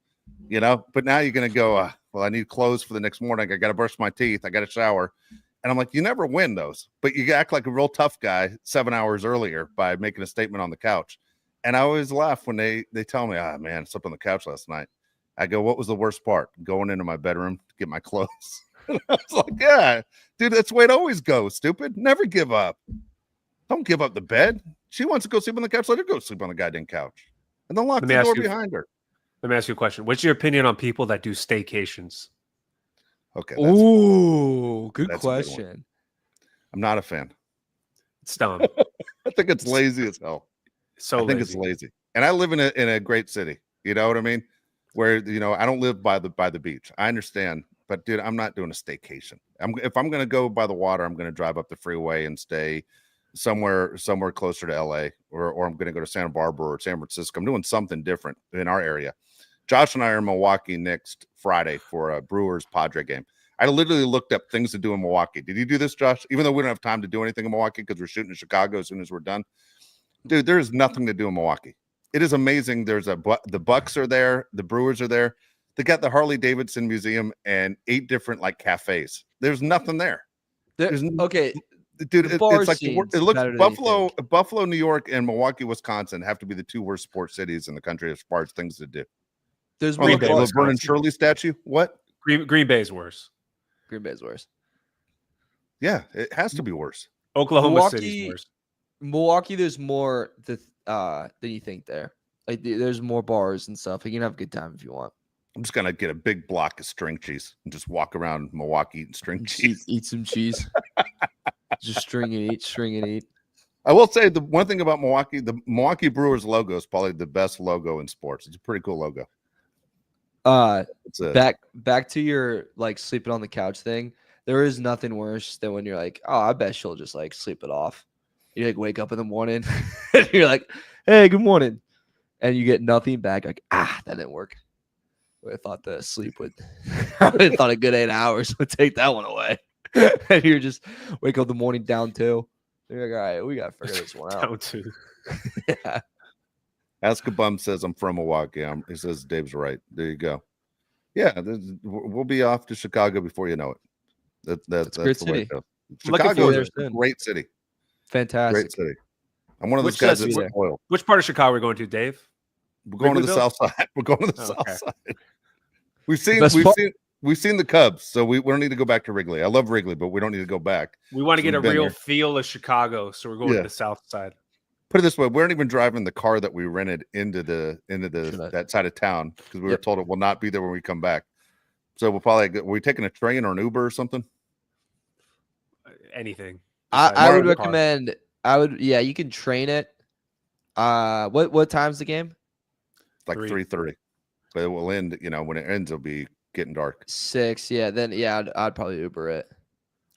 you know. But now you're going to go, well, I need clothes for the next morning. I got to brush my teeth. I got to shower. And I'm like, you never win those, but you act like a real tough guy 7 hours earlier by making a statement on the couch. And I always laugh when they tell me, man, I slept on the couch last night. I go, what was the worst part? Going into my bedroom to get my clothes. I was like, yeah, dude, that's the way it always goes, stupid. Never give up. Don't give up the bed. She wants to go sleep on the couch. Let her go sleep on the goddamn couch. And then lock the door behind her. Let me ask you a question. What's your opinion on people that do staycations? Okay. Ooh, good question. I'm not a fan. It's dumb. I think it's lazy as hell. I think it's lazy. And I live in a great city. You know what I mean? Where, you know, I don't live by the beach. I understand, but dude, I'm not doing a staycation. If I'm going to go by the water, I'm going to drive up the freeway and stay somewhere closer to LA, or I'm going to go to Santa Barbara or San Francisco. I'm doing something different in our area. Josh and I are in Milwaukee next Friday for a Brewers Padre game. I literally looked up things to do in Milwaukee. Did you do this, Josh? Even though we don't have time to do anything in Milwaukee because we're shooting in Chicago as soon as we're done. Dude, there's nothing to do in Milwaukee. It is amazing. There's the Bucks are there. The Brewers are there. They got the Harley Davidson Museum and 8 different like cafes. There's nothing there. Okay, dude, it's like it looks Buffalo, New York, and Milwaukee, Wisconsin have to be the 2 worst sports cities in the country as far as things to do. There's more Laverne and Shirley statue. What? Green Bay's worse. Green Bay's worse. Yeah, it has to be worse. Oklahoma City's worse. Milwaukee, there's more than you think there. Like there's more bars and stuff. You can have a good time if you want. I'm just gonna get a big block of string cheese and just walk around Milwaukee eating string cheese. Eat some cheese. Just string and eat. I will say the one thing about Milwaukee, the Milwaukee Brewers logo is probably the best logo in sports. It's a pretty cool logo. Back to your like sleeping on the couch thing. There is nothing worse than when you're like, oh, I bet she'll just like sleep it off. You like wake up in the morning and you're like, hey, good morning. And you get nothing back. Like, that didn't work. I thought the sleep would, I thought a good 8 hours would take that one away. And you're just wake up in the morning down 2. You're like, all right, we got to figure this one out. Down 2. Yeah. Ask a Bum says I'm from Milwaukee. He says Dave's right. There you go. Yeah, we'll be off to Chicago before you know it. That's great the city. way it goes. Chicago is a great city. Fantastic. Great city. I'm one of those guys that's loyal. Which part of Chicago are we going to, Dave? We're going to the south side. We're going to the south side. We've seen the Cubs, so we don't need to go back to Wrigley. I love Wrigley, but we don't need to go back. We want to get a real feel of Chicago, so we're going to the south side. Put it this way: we aren't even driving the car that we rented into that side of town because we were told it will not be there when we come back. So we'll probably we taking a train or an Uber or something. Anything. I would recommend. You can train it. What time's the game? It's like 3:30, but it will end. You know, when it ends, it'll be getting dark. 6. Yeah, then I'd probably Uber it.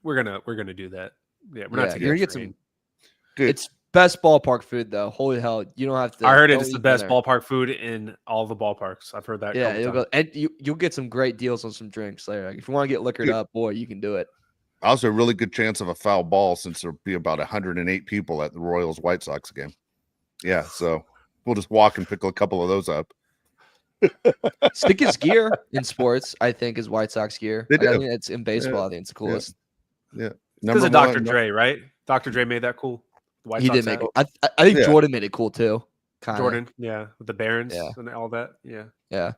We're gonna do that. Yeah, we're not. You're gonna get some. Dude, it's best ballpark food though. Holy hell, you don't have to. I heard it's the best ballpark food in all the ballparks. I've heard that. Yeah, you'll get some great deals on some drinks later. Like if you want to get liquored up, boy, you can do it. Also, a really good chance of a foul ball since there'll be about 108 people at the Royals White Sox game. Yeah, so We'll just walk and pick a couple of those up. Sickest gear in sports, I think, is White Sox gear. They Like, I do. think it's in baseball. I think it's the coolest. Yeah. Because of Dr. Dre, right? Dr. Dre made that cool. The White He Sox did make hat. it. I think Yeah. Jordan made it cool too. Kinda. Jordan, yeah, with the Barons Yeah. and all that. Yeah. Yeah.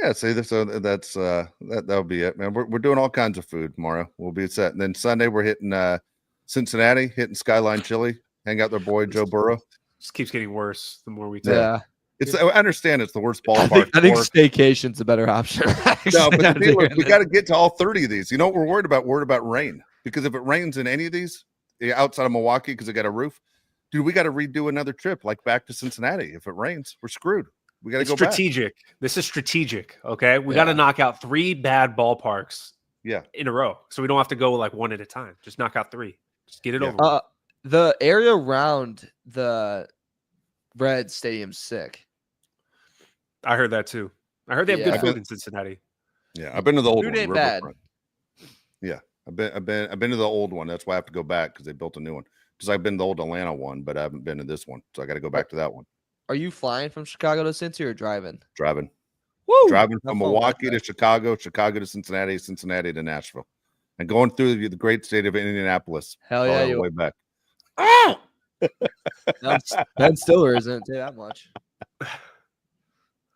Yeah, see, so that's that'll be it, man. We're doing all kinds of food tomorrow. We'll be set. And then Sunday we're hitting Cincinnati, hitting Skyline Chili, hang out with their boy Joe Burrow. Just keeps getting worse the more we talk. Yeah. I understand it's the worst I ballpark. think staycation's a better option. No, but the deal is we got to get to all 30 of these. You know what we're worried about? Worried about rain. Because if it rains in any of these outside of Milwaukee because they got a roof, dude, we got to redo another trip like back to Cincinnati. If it rains, we're screwed. We got to go strategic. This is strategic. Okay. We got to knock out 3 bad ballparks in a row. So we don't have to go like one at a time. Just knock out 3. Just get it over with. The area around the Red Stadium's sick. I heard that too. I heard they have good food in Cincinnati. Yeah, I've been to the old Food one. ain't bad. Yeah, I've been to the old one. That's why I have to go back because they built a new one. Because I've been to the old Atlanta one, but I haven't been to this one, so I got to go back to that one. Are you flying from Chicago to Cincy or driving? Driving. Woo! Driving from Milwaukee to Chicago, Chicago to Cincinnati, Cincinnati to Nashville, and going through the great state of Indianapolis. Hell yeah, you way back. Oh! Ben Stiller isn't that much.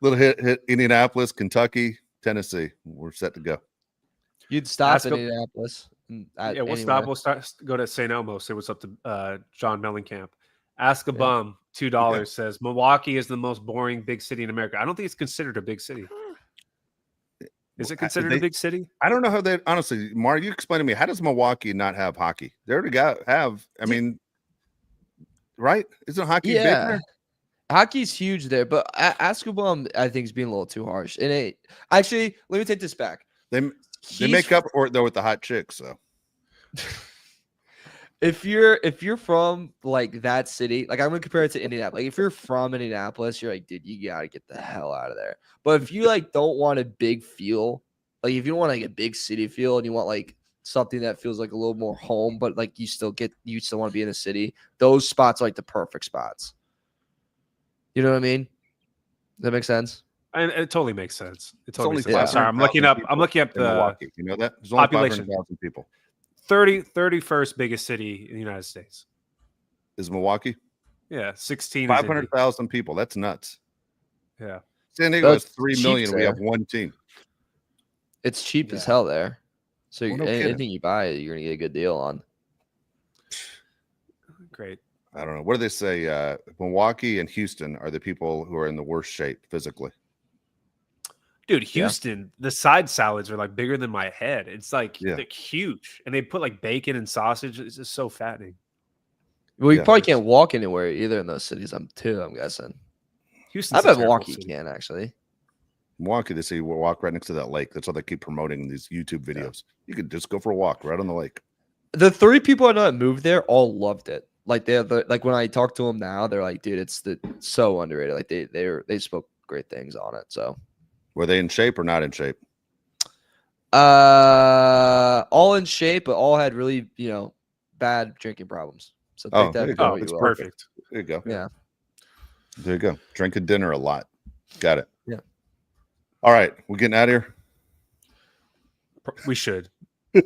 Little hit Indianapolis, Kentucky, Tennessee. We're set to go. You'd stop in Indianapolis. Yeah, we'll stop. We'll go to St. Elmo. Say what's up to John Mellencamp. Ask a bum. $2 says Milwaukee is the most boring big city in America. I don't think it's considered a big city. Is it considered a big city? I don't know how they honestly. Mario, you explain to me, how does Milwaukee not have hockey? They already I mean, right? Isn't hockey big there? Hockey's huge there, but Askelbaum, I think, is being a little too harsh. And actually, let me take this back. They make up for it though with the hot chicks. So if you're from like that city, like I'm gonna compare it to Indianapolis. Like if you're from Indianapolis, you're like, dude, you gotta get the hell out of there. But if you like don't want a big feel, like if you don't want like a big city feel, and you want like something that feels like a little more home, but like you still want to be in a city, those spots are like the perfect spots. You know what I mean? Does that make sense? And it totally makes sense. It totally makes sense. Yeah. Sorry, I'm looking up the Milwaukee. You know that? There's only population. 500,000 people. 31st biggest city in the United States. Is Milwaukee? Yeah, 16. 500,000 people. That's nuts. Yeah. San Diego has 3 million. We have one team. It's cheap as hell there. So no anything you buy, you're gonna get a good deal on. Great. I don't know. What do they say? Milwaukee and Houston are the people who are in the worst shape physically. Dude, Houston, the side salads are like bigger than my head. It's like they're huge. And they put like bacon and sausage. It's just so fattening. Well, you probably can't walk anywhere either in those cities. I'm guessing. Houston. I bet Milwaukee can actually. Milwaukee, they say you walk right next to that lake. That's how they keep promoting these YouTube videos. You could just go for a walk right on the lake. The 3 people I know that moved there all loved it. Like like when I talk to them now, they're like, dude, it's so underrated. Like they spoke great things on it. So were they in shape or not in shape? All in shape, but all had really bad drinking problems. So it's perfect. There you go. Yeah. There you go. Drinking dinner a lot. Got it. Yeah. All right. We're getting out of here. We should. We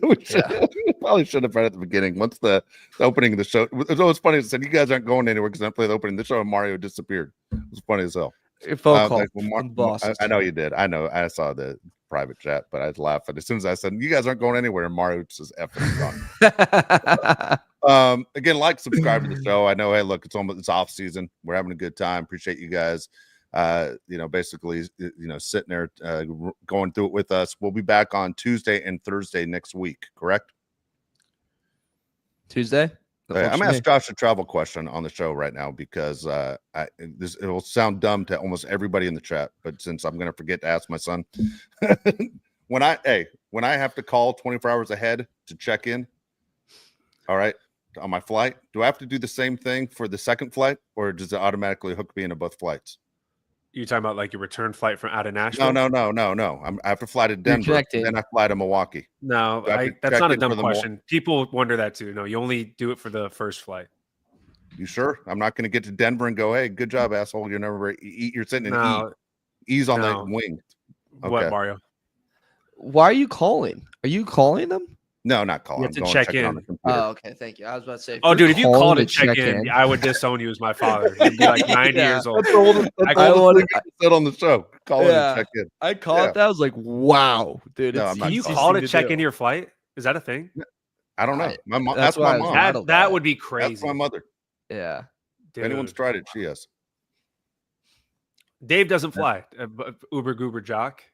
probably should have right at the beginning. Once the opening of the show, it was always funny. I said, you guys aren't going anywhere because I played the opening of the show and Mario disappeared. It was funny as hell. Phone call. I know you did. I know. I saw the private chat, but I was laughing. As soon as I said, you guys aren't going anywhere, and Mario just effing gone. Again, like, subscribe to the show. I know, hey, look, it's off season. We're having a good time. Appreciate you guys. Basically, sitting there going through it with us. We'll be back on Tuesday and Thursday next week, correct? Tuesday? I'm going to ask Josh a travel question on the show right now because it will sound dumb to almost everybody in the chat, but since I'm going to forget to ask my son, when I have to call 24 hours ahead to check in, all right, on my flight, do I have to do the same thing for the second flight, or does it automatically hook me into both flights? You talking about like your return flight from out of Nashville? No. I have to fly to Denver, then I fly to Milwaukee. No, that's not a dumb question. People wonder that too. No, you only do it for the first flight. You sure? I'm not going to get to Denver and go, hey, good job, asshole. You're never eat. You're sitting and eat. Ease on the wing. Okay. What, Mario? Why are you calling? Are you calling them? No, not calling. You have to check in. Oh, okay. Thank you. I was about to say. Oh, dude, if you called to check in, I would disown you as my father. You'd be like 90 years old. That's all I said on the show. Call in and check in. I called that. I was like, wow, dude. No, can you call to check in your flight? Is that a thing? I don't know. My mom. That's my mom. That would be crazy. That's my mother. Yeah. If anyone's tried it, she has. Dave doesn't fly. Uber Goober Jock.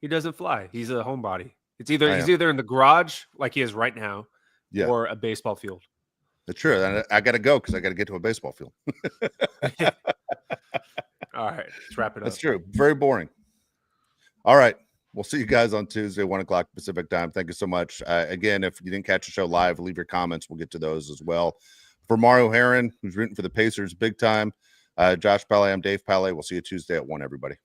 He doesn't fly. He's a homebody. It's he's either in the garage like he is right now, or a baseball field. That's true. And I got to go because I got to get to a baseball field. All right, let's wrap it up. That's true. Very boring. All right. We'll see you guys on Tuesday, 1:00 Pacific time. Thank you so much. Again, if you didn't catch the show live, leave your comments. We'll get to those as well. For Mario Heron, who's rooting for the Pacers big time, Josh Pele, I'm Dave Pele. We'll see you Tuesday at 1:00, everybody.